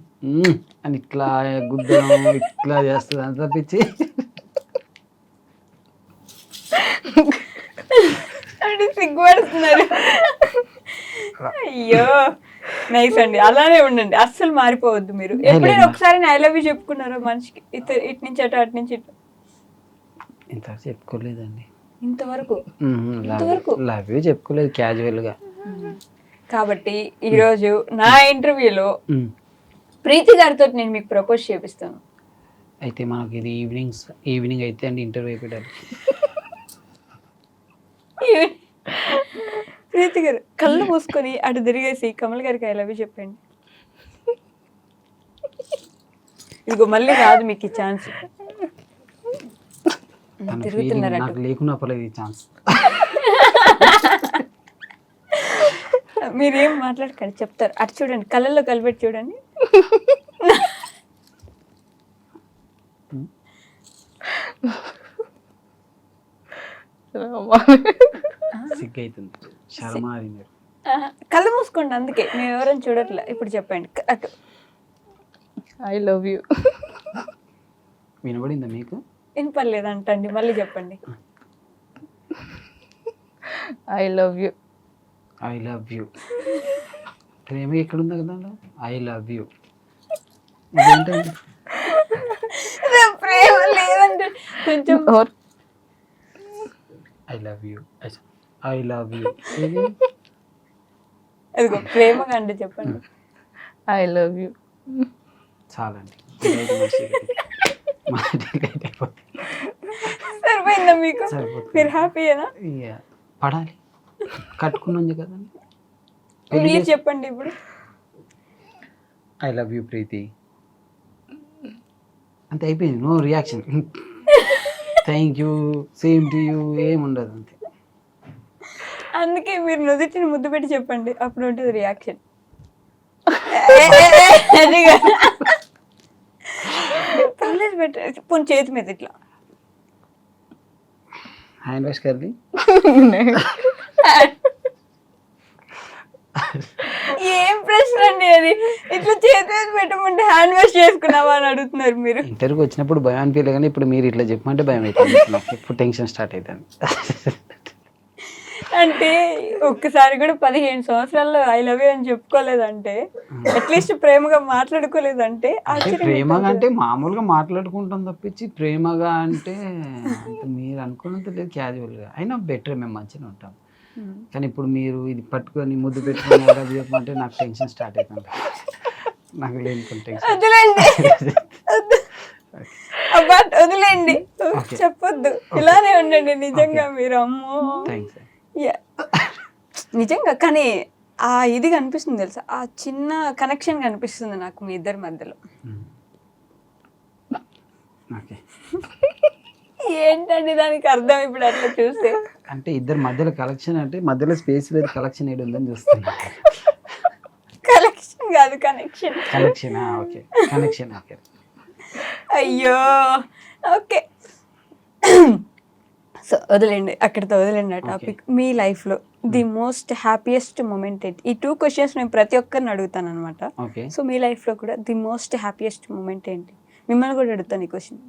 B: అని ఇట్లా గుద్దడం ఇట్లా చేస్తుంది అంత తప్పించి
A: అంటే సిగ్గుపడుతున్నారు. అయ్యో, నైస్ అండి. అలానే ఉండండి, అస్సలు మారిపోవద్దు మీరు. ఎప్పుడైనా ఒకసారి ఐ లవ్ యూ చెప్పుకున్నారా మనిషికి? ఇటు నుంచి అటు నుంచి ఇటు?
B: ఇంతవరకు చెప్పుకోలేదండి.
A: ఇంతవరకు
B: లవ్ యూ చెప్పుకోలేదు, క్యాజువల్ గా.
A: కాబట్టి ఈరోజు నా ఇంటర్వ్యూలో ప్రీతి గారితో నేను మీకు ప్రపోజ్ చేపిస్తాను.
B: అయితే మనకి ఇది ఈవినింగ్ అయితే అండి ఇంటర్వ్యూ అయిపోయారు.
A: ప్రీతి గారు కళ్ళు మూసుకొని అటు తిరిగేసి కమల్ గారికి ఐ లవ్ యూ చెప్పండి. ఇదిగో మళ్ళీ రాదు మీకు ఈ ఛాన్స్. తిరుగుతున్నారు
B: నాకు లేకున్నా పర్లేదు ఈ ఛాన్స్.
A: మీరేం మాట్లాడకండి, చెప్తారు. అటు చూడండి, కళ్ళల్లో కలిపెట్టి చూడండి.
B: సిగ్గు అవుతుంది, శర్మాది మీరు.
A: కళ్ళు మూసుకోండి, అందుకే మేము ఎవరైనా చూడట్లే. ఇప్పుడు చెప్పండి. అటు
C: ఐ లవ్ యూ.
B: వినబడిందా మీకు?
A: వినపడలేదంటండి, మళ్ళీ చెప్పండి.
C: I love you.
B: I love you. ప్రేమ ఎక్కడుందా కదా, ఐ లవ్ యూ. ఇదేంటండి?
A: ప్రేమ లేదంటే కొంచెం
B: I love you, I love you. ఇది
A: అదిగో ప్రేమగా అంటే చెప్పండి.
C: I love you.
B: చాలండి, ఇదైతే మంచిగా అయిపోతుంది.
A: సరిపోయిందా మీకు?
B: సరిపోతుంది.
A: మీరు హ్యాపీయేనా?
B: ఇక పడాలి, కట్టుకున్నాం కదండి.
A: మీరు చెప్పండి ఇప్పుడు.
B: I love you Preethi. అంతే, అయిపోయింది. No reaction. Thank you, same to you, ఏముండదు అంతే.
A: అందుకే మీరు నుదుటిని ముద్దు పెట్టి చెప్పండి, అప్పుడు ఉంటుంది రియాక్షన్. పర్లేదు పెట్టండి, పోనీ చేతి మీద ఇట్లా.
B: Hand wash curry.
A: ఏం ప్రశ్న అండి అది? ఇట్లా చేతి మీద పెట్టమంటే హ్యాండ్ వాష్ చేసుకున్నావా అని అడుగుతున్నారు మీరు.
B: ఇంటర్వ్యూకి వచ్చినప్పుడు భయం అనిపించలే, కానీ ఇప్పుడు మీరు ఇట్లా చెప్పమంటే భయం అవుతుంది నాకు. ఇప్పుడు టెన్షన్ స్టార్ట్ అవుతుంది.
A: అంటే ఒక్కసారి కూడా 15 సంవత్సరాల్లో ఐ లవ్ యూ అని చెప్పుకోలేదంటే, అట్లీస్ట్ ప్రేమగా మాట్లాడుకోలేదంటే
B: అంటే ప్రేమగా అంటే మామూలుగా మాట్లాడుకుంటాం తప్పించి ప్రేమగా అంటే అంత మీరు అనుకున్నంత లేదు, క్యాజువల్గా అయినా బెటర్, మేము మంచిగా ఉంటాం. కానీ ఇప్పుడు మీరు ఇది పట్టుకొని ముద్దు పెట్టుకొని అది చెప్పమంటే నాకు టెన్షన్ స్టార్ట్ అవుతుంది. నాకు లేని టెన్షన్.
A: వదిలేండి, అబ్బా వదిలేండి, చెప్పొద్దు, ఇలానే ఉండండి. నిజంగా మీరు అమ్మో
B: థ్యాంక్స్.
A: నిజంగా, కానీ ఆ ఇది కనిపిస్తుంది తెలుసా, ఆ చిన్న కనెక్షన్ కనిపిస్తుంది నాకు మీ ఇద్దరి మధ్యలో.
B: ఓకే,
A: ఏంటండి దానికి అర్థం ఇప్పుడు అట్లా చూస్తే?
B: అంటే ఇద్దరు మధ్యలో కలెక్షన్ అంటే మధ్యలో స్పేస్ లేదు, కలెక్షన్ ఏడు ఉందని చూస్తున్నా.
A: కలెక్షన్ కాదు, connection.
B: Connection, okay, connection. Okay,
A: అయ్యో ఓకే. సో వదిలేండి, అక్కడితో వదిలేండి ఆ టాపిక్. మీ లైఫ్లో ది మోస్ట్ హ్యాపీయెస్ట్ మూమెంట్ ఏంటి? ఈ 2 క్వశ్చన్స్ నేను ప్రతి ఒక్కరిని అడుగుతాను అనమాట.
B: ఓకే.
A: సో మీ లైఫ్లో కూడా ది మోస్ట్ హ్యాపీయెస్ట్ మూమెంట్ ఏంటి? మిమ్మల్ని కూడా అడుగుతాను ఈ క్వశ్చన్.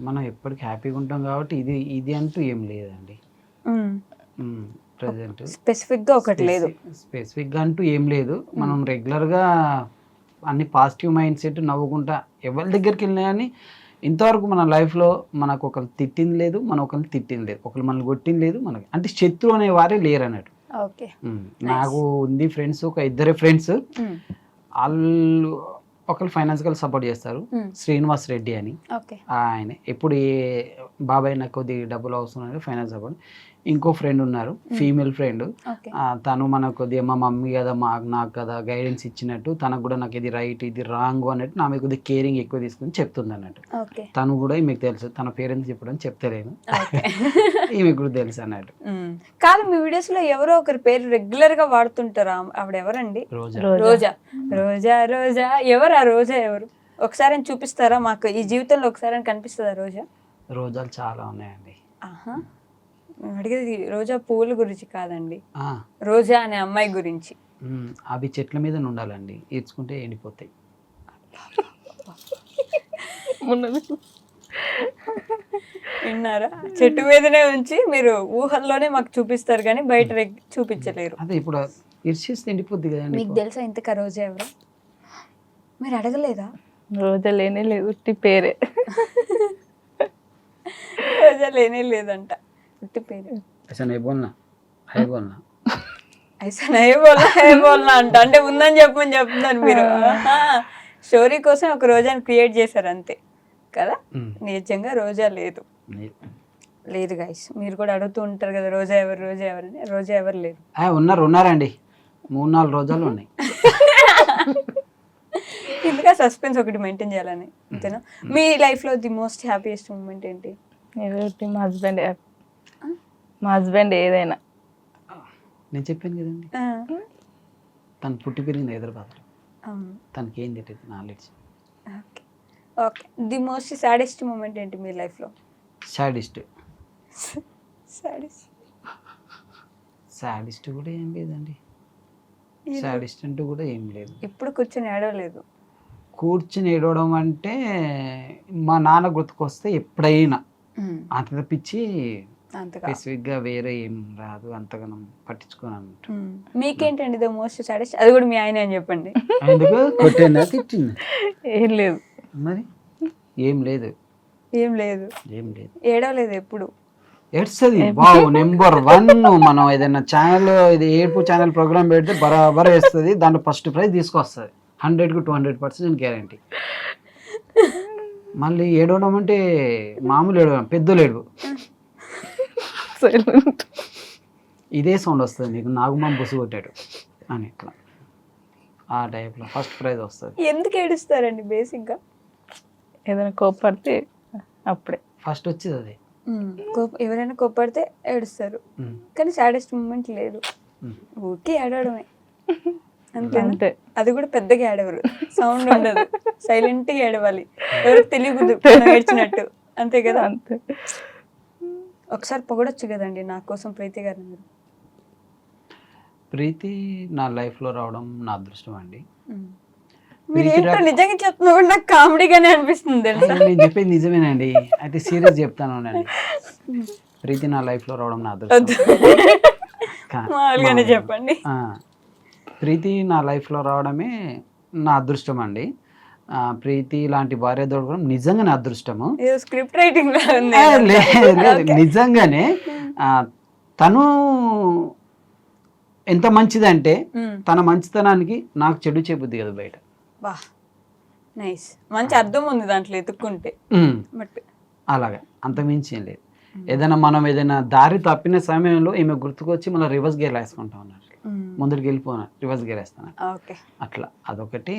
B: మనం ఎప్పటికీ హ్యాపీగా ఉంటాం కాబట్టి ఇది ఇది అంటూ ఏం లేదండి. ప్రజెంట్
A: స్పెసిఫిక్గా ఒకటి లేదు,
B: స్పెసిఫిక్గా అంటూ ఏం లేదు. మనం రెగ్యులర్గా అన్ని పాజిటివ్ మైండ్ సెట్, నవ్వుకుంటా ఎవరి దగ్గరికి వెళ్ళినా కానీ ఇంతవరకు మన లైఫ్లో మనకు ఒకరు తిట్టింది లేదు, మనం ఒకరిని తిట్టింది లేదు, ఒకరు మనల్ని కొట్టింది లేదు. మనకి అంటే శత్రువు అనేవారే లేరు అన్నట్టు.
A: ఓకే.
B: నాకు ఉంది ఫ్రెండ్స్, ఒక ఇద్దరే ఫ్రెండ్స్. వాళ్ళు ఒకరు ఫైనాన్షియల్ సపోర్ట్ చేస్తారు, శ్రీనివాస్ రెడ్డి అని. ఆయన ఎప్పుడు బాబాయ్ నాకు కొద్దిగా డబ్బులు అవసరం ఫైనాన్స్ సపోర్ట్. ఇంకో ఫ్రెండ్ ఉన్నారు, ఫీమేల్ ఫ్రెండ్. తను మనకు కొద్దిగా మా మమ్మీ కదా, నాకు కదా గైడెన్స్ ఇచ్చినట్టు, తనకు కూడా నాకు ఇది రైట్ ఇది రాంగ్ అన్నట్టు నా మీద కొద్దిగా కేరింగ్ ఎక్కువ తీసుకుని చెప్తుంది అన్నట్టు. తను కూడా మీకు తెలుసు, తన పేరెంట్స్ చెప్పడం చెప్తలేను, ఈమె కూడా తెలుసు అన్నట్టు.
A: కాదు, మీ వీడియోస్ లో ఎవరో ఒకరి పేరు రెగ్యులర్ గా వాడుతుంటారా? ఆవిడ ఎవరండి?
B: రోజా.
A: రోజా రోజా రోజా ఎవరు? ఆ రోజా ఎవరు? ఒకసారి చూపిస్తారా మాకు? ఈ జీవితంలో ఒకసారి కనిపిస్తుందా రోజా?
B: రోజాలు చాలా ఉన్నాయండి.
A: అడిగేది రోజా పువ్వుల గురించి కాదండి, రోజా అనే అమ్మాయి గురించి.
B: అవి చెట్ల మీద ఉండాలండి, ఈడ్చుకుంటే ఎండిపోతాయి.
A: విన్నారా? చెట్టు మీదనే ఉంచి మీరు ఊహల్లోనే మాకు చూపిస్తారు కానీ బయట చూపించలేరు.
B: అదే ఇప్పుడు ఇర్చేస్తే ఎండిపోద్ది కదండి.
A: మీకు తెలుసా ఇంతకా రోజా ఎవరు? మీరు అడగలేదా?
C: రోజా లేనే లేదు, పేరే.
A: రోజా లేనే లేదంట, ఉట్టి పేరు.
B: ऐसा नहीं बोलना, है बोलना.
A: ऐसा नहीं बोलना, है बोलना అంట. అంటే ఉందని చెప్పమని చెప్తున్నారు మీరు. స్టోరీ కోసం ఒక రోజాని క్రియేట్ చేశారు అంతే కదా. నిజంగా రోజా లేదు, లేదు గైస్. మీరు కూడా అడుగుతూ ఉంటారు కదా రోజా ఎవరు, రోజా ఎవరని. రోజా ఎవరు లేరు.
B: ఉన్నారండి, 3-4 రోజాలు ఉన్నాయి.
A: ఇందుగా సస్పెన్స్ ఒకటి మెయింటైన్ చేయాలని, అంతేనా? మీ లైఫ్ లో ది మోస్ట్ హ్యాపీయెస్ట్ మూమెంట్ ఏంటి?
C: మా హస్బెండ్ ఏదైనా.
B: నేను చెప్పాను కదండి, తను పుట్టి పెరిగింది హైదరాబాద్లో, తనకి ఏం తెలియదు knowledge.
A: Okay. The most saddest moment ఏంటి మీ లైఫ్లో?
B: సాడెస్ట్ సాడిస్ట్ కూడా ఏం లేదండి, సాడిస్ట్ అంటూ కూడా ఏం లేదు.
A: ఇప్పుడు కూర్చొని ఏడవలేదు.
B: కూర్చుని ఏడవడం అంటే మా నాన్న గుర్తుకొస్తే ఎప్పుడైనా, అంత తప్పించి
A: అంతగా
B: స్పెసిఫిక్గా వేరే ఏం రాదు, అంతగానం పట్టించుకోను అన్నట్టు.
A: మీకేంటండి ద మోస్ట్ సాడెస్ట్? అది కూడా మీ ఆయన అని చెప్పండి.
B: ఎందుకు కొట్టిందా తిట్టిందా?
C: ఏం లేదు.
B: మరి ఏం లేదు,
A: ఏం లేదు,
B: ఏం లేదు.
A: ఏడవలేదు ఎప్పుడు?
B: ఏడ్స్తుంది. Wow, number 1. మనం ఏదైనా ఛానల్, ఇది ఏడుపు ఛానల్ ప్రోగ్రామ్ పెడితే బరాబర్ వేస్తుంది, దాంట్లో ఫస్ట్ ప్రైజ్ తీసుకొస్తుంది. 100కు 200% గ్యారంటీ. మళ్ళీ ఏడవడం అంటే మామూలు ఏడవడం, పెద్దలు ఏడుపు. ఇదే సౌండ్ వస్తుంది మీకు, నాగుమామ బుసు కొట్టాడు అని, ఇట్లా ఆ టైప్లో ఫస్ట్ ప్రైజ్ వస్తుంది.
A: ఎందుకు ఏడుస్తారండి బేసిక్గా?
C: ఏదైనా కోపడితే అప్పుడే
B: ఫస్ట్ వచ్చేది అది.
A: ఎవరైనా కోప్పడితే ఏడుస్తారు, కానీ సాడెస్ట్ మూమెంట్ లేదు, ఊరికే ఏడవడమే అంతే. అది కూడా పెద్దగా ఏడవరు, సౌండ్ ఉండదు, సైలెంట్గా ఏడవాలి, ఎవరికి తెలియదు ఏడ్చినట్టు, అంతే కదా.
C: అంతే.
A: ఒకసారి పొగడొచ్చు కదండి నా కోసం ప్రీతి గారిని మీరు.
B: ప్రీతి నా లైఫ్లో రావడం నా అదృష్టం అండి.
A: మీరు ఏంటో నిజంగా చెప్తున్నా కూడా నాకు కామెడీగానే అనిపిస్తుంది తెలుసా.
B: నేను చెప్పేది నిజమేనండి, అయితే సీరియస్ చెప్తాను అండి. ప్రీతి నా లైఫ్లో రావడం నా అదృష్టం.
A: మామూలుగానే చెప్పండి.
B: ప్రీతి నా లైఫ్లో రావడమే నా అదృష్టం అండి. ప్రీతి లాంటి భార్య దొరకడం నిజంగానే అదృష్టము.
A: స్క్రిప్ట్ రైటింగ్
B: లేదు, నిజంగానే. తను ఎంత మంచిదంటే తన మంచితనానికి నాకు చెడు చెబుద్ది కదా బయట.
A: వా, నైస్, మంచి అర్థం ఉంది దాంట్లో ఎత్తుక్కుంటే. బట్
B: అలాగే, అంత మించి ఏం లేదు. ఏదైనా మనం ఏదైనా దారి తప్పిన సమయంలో ఈమె గుర్తుకొచ్చి మళ్ళీ రివర్స్ గేర్ వేసుకుంటాం అన్నట్టు, ముందరికి వెళ్ళిపోనా రివర్స్ గేర్ వేస్తాను అట్లా. అదొకటి.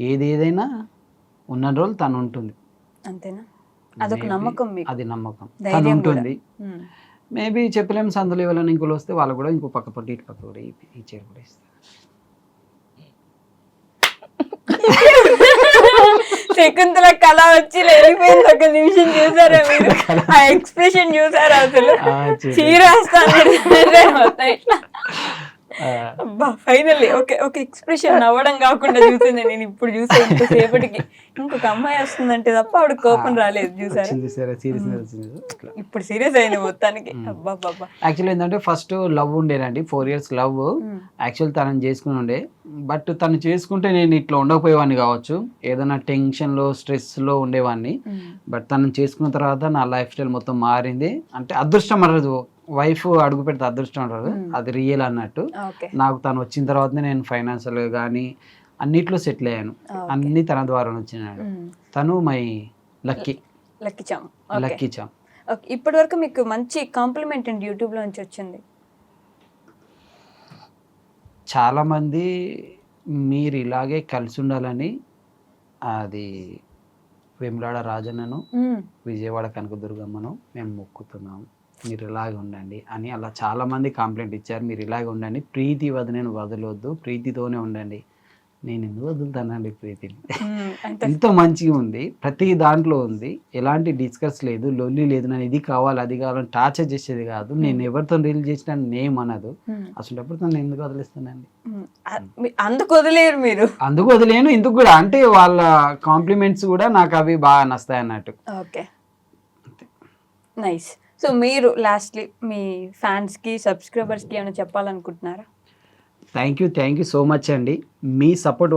B: ఏది ఏదైనా ఉన్న రోజులు తను ఉంటుంది,
A: అంతేనా? అదొక నమ్మకం మీకు?
B: అది నమ్మకం, తను ఉంటుంది. మేబీ చెప్పలేము, సందులో ఎవరైనా ఇంకోళ్ళు వస్తే వాళ్ళు కూడా ఇంకో పక్క పట్టి ఇటు పక్క కూడా ఈ చీర కూడా ఇస్తారు.
A: శకుంతల కళ వచ్చి వెళ్ళిపోయింది, ఒక నిమిషం చూసారా మీరు? ఆ ఎక్స్ప్రెషన్ చూసారా? అసలు చీర ఫైనల్లీ ఒక ఎక్స్ప్రెషన్ నవ్వడం కాకుండా చూసింది నేను ఇప్పుడు చూసా. ఇంతసేపటికి ఇంకొక అమ్మాయి వస్తుందంటే తప్ప ఆవిడ కోపం రాలేదు, చూసారా? ఇప్పుడు సీరియస్ అయింది మొత్తానికి. అబ్బా బాబా.
B: యాక్చువల్లీ ఏంటంటే ఫస్ట్ లవ్ ఉండేనండి, 4 years లవ్. యాక్చువల్లీ తనని చేసుకుని ఉండే, బట్ తను చేసుకుంటే నేను ఇట్లా ఉండకపోయేవాడిని కావచ్చు, ఏదైనా టెన్షన్లో స్ట్రెస్లో ఉండేవాడిని. బట్ తనని చేసుకున్న తర్వాత నా లైఫ్ స్టైల్ మొత్తం మారింది. అంటే అదృష్టం అన్నది, వైఫ్ అడుగు పెడితే అదృష్టం అంటారు, అది రియల్ అన్నట్టు. నాకు తను వచ్చిన తర్వాతనే నేను ఫైనాన్షియల్గా కానీ అన్నిట్లో సెటిల్ అయ్యాను, అన్ని తన ద్వారా వచ్చినాడు. తను మై లక్కీ చామ్.
A: ఇప్పటి వరకు మీకు మంచి కాంప్లిమెంట్ అండి యూట్యూబ్లో నుంచి వచ్చింది.
B: చాలామంది మీరు ఇలాగే కలిసి ఉండాలని, అది వేములాడ రాజన్నను, విజయవాడ కనకదుర్గమ్మను మేము మొక్కుతున్నాము, మీరు ఇలాగే ఉండండి అని. అలా చాలామంది కాంప్లైంట్ ఇచ్చారు, మీరు ఇలాగే ఉండండి, ప్రీతి వదిలేను వదలొద్దు, ప్రీతితోనే ఉండండి. నేను ఎందుకు వదులుతానండి ప్రీతిని? ఎంతో మంచిగా ఉంది, ప్రతి దాంట్లో ఉంది, ఎలాంటి డిస్కస్ లేదు, లొల్లి లేదు. నేను ఇది కావాలి అది కావాలని టార్చర్ చేసేది కాదు. నేను ఎవరితో రీల్ చేసినా నేమ్ అనదు. అసలు ఎప్పుడు తను ఎందుకు వదిలేస్తానండి?
A: అందుకు వదిలేరు మీరు?
B: అందుకు వదిలేను, ఇందుకు కూడా. అంటే వాళ్ళ కాంప్లిమెంట్స్ కూడా నాకు అవి బాగా నస్తాయి అన్నట్టు.
A: Okay, nice. సో మీరు లాస్ట్లీ మీ ఫ్యాన్స్కి సబ్స్క్రైబర్స్కి ఏమైనా చెప్పాలనుకుంటున్నారా?
B: థ్యాంక్ యూ సో మచ్ అండి. మీ సపోర్ట్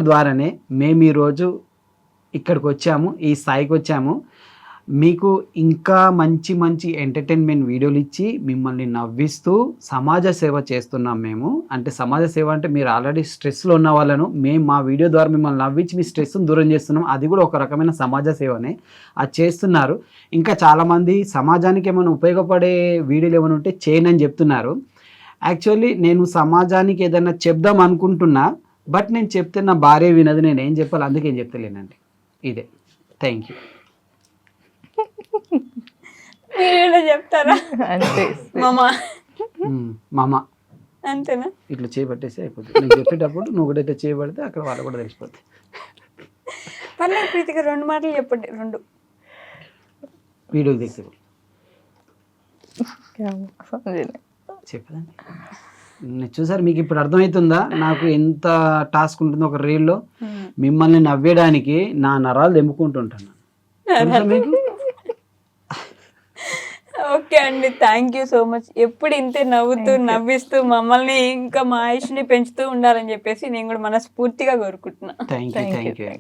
B: ద్వారానే మేము ఈరోజు ఇక్కడికి వచ్చాము, ఈ స్థాయికి వచ్చాము. మీకు ఇంకా మంచి మంచి ఎంటర్టైన్మెంట్ వీడియోలు ఇచ్చి మిమ్మల్ని నవ్విస్తూ సమాజ సేవ చేస్తున్నాం మేము. అంటే సమాజ సేవ అంటే మీరు ఆల్రెడీ స్ట్రెస్లో ఉన్న వాళ్ళను మేము మా వీడియో ద్వారా మిమ్మల్ని నవ్వించి మీ స్ట్రెస్ను దూరం చేస్తున్నాం. అది కూడా ఒక రకమైన సమాజ సేవనే, అది చేస్తున్నారు. ఇంకా చాలామంది సమాజానికి ఏమైనా ఉపయోగపడే వీడియోలు ఏమైనా ఉంటే చేయనని చెప్తున్నారు. యాక్చువల్లీ నేను సమాజానికి ఏదైనా చెప్దాం అనుకుంటున్నా, బట్ నేను చెప్తే నా భార్య వినదు, నేను ఏం చెప్పాలి, అందుకే ఏం చెప్తలేనండి. ఇదే. Thank you.
A: చెప్తారా?
C: అంతే
B: మామ
A: అంతేనా?
B: ఇట్లా చేయబట్టేసి అయిపోతుంది. నేను చెప్పేటప్పుడు నువ్వు కూడా ఇట్లా చేయబడితే అక్కడ వాళ్ళు కూడా తెలిసిపోతుంది.
A: పర్లేదు ప్రీతిగా 2 మాటలు చెప్పండి. 2
B: వీడియో దిగుతారు చెప్పదండి. చూసారు, మీకు ఇప్పుడు అర్థమవుతుందా నాకు ఎంత టాస్క్ ఉంటుందో ఒక రీల్లో మిమ్మల్ని నవ్వేయడానికి నా నరాలు తెంపుకుంటుంటాను. తెలుసా మీకు?
A: ఓకే అండి, థ్యాంక్ యూ సో మచ్. ఎప్పుడు ఇంతే నవ్వుతూ నవ్విస్తూ మమ్మల్ని ఇంకా మా ఆయుష్ని పెంచుతూ ఉండాలని చెప్పేసి నేను కూడా మనస్ఫూర్తిగా కోరుకుంటున్నా.
B: Thank you.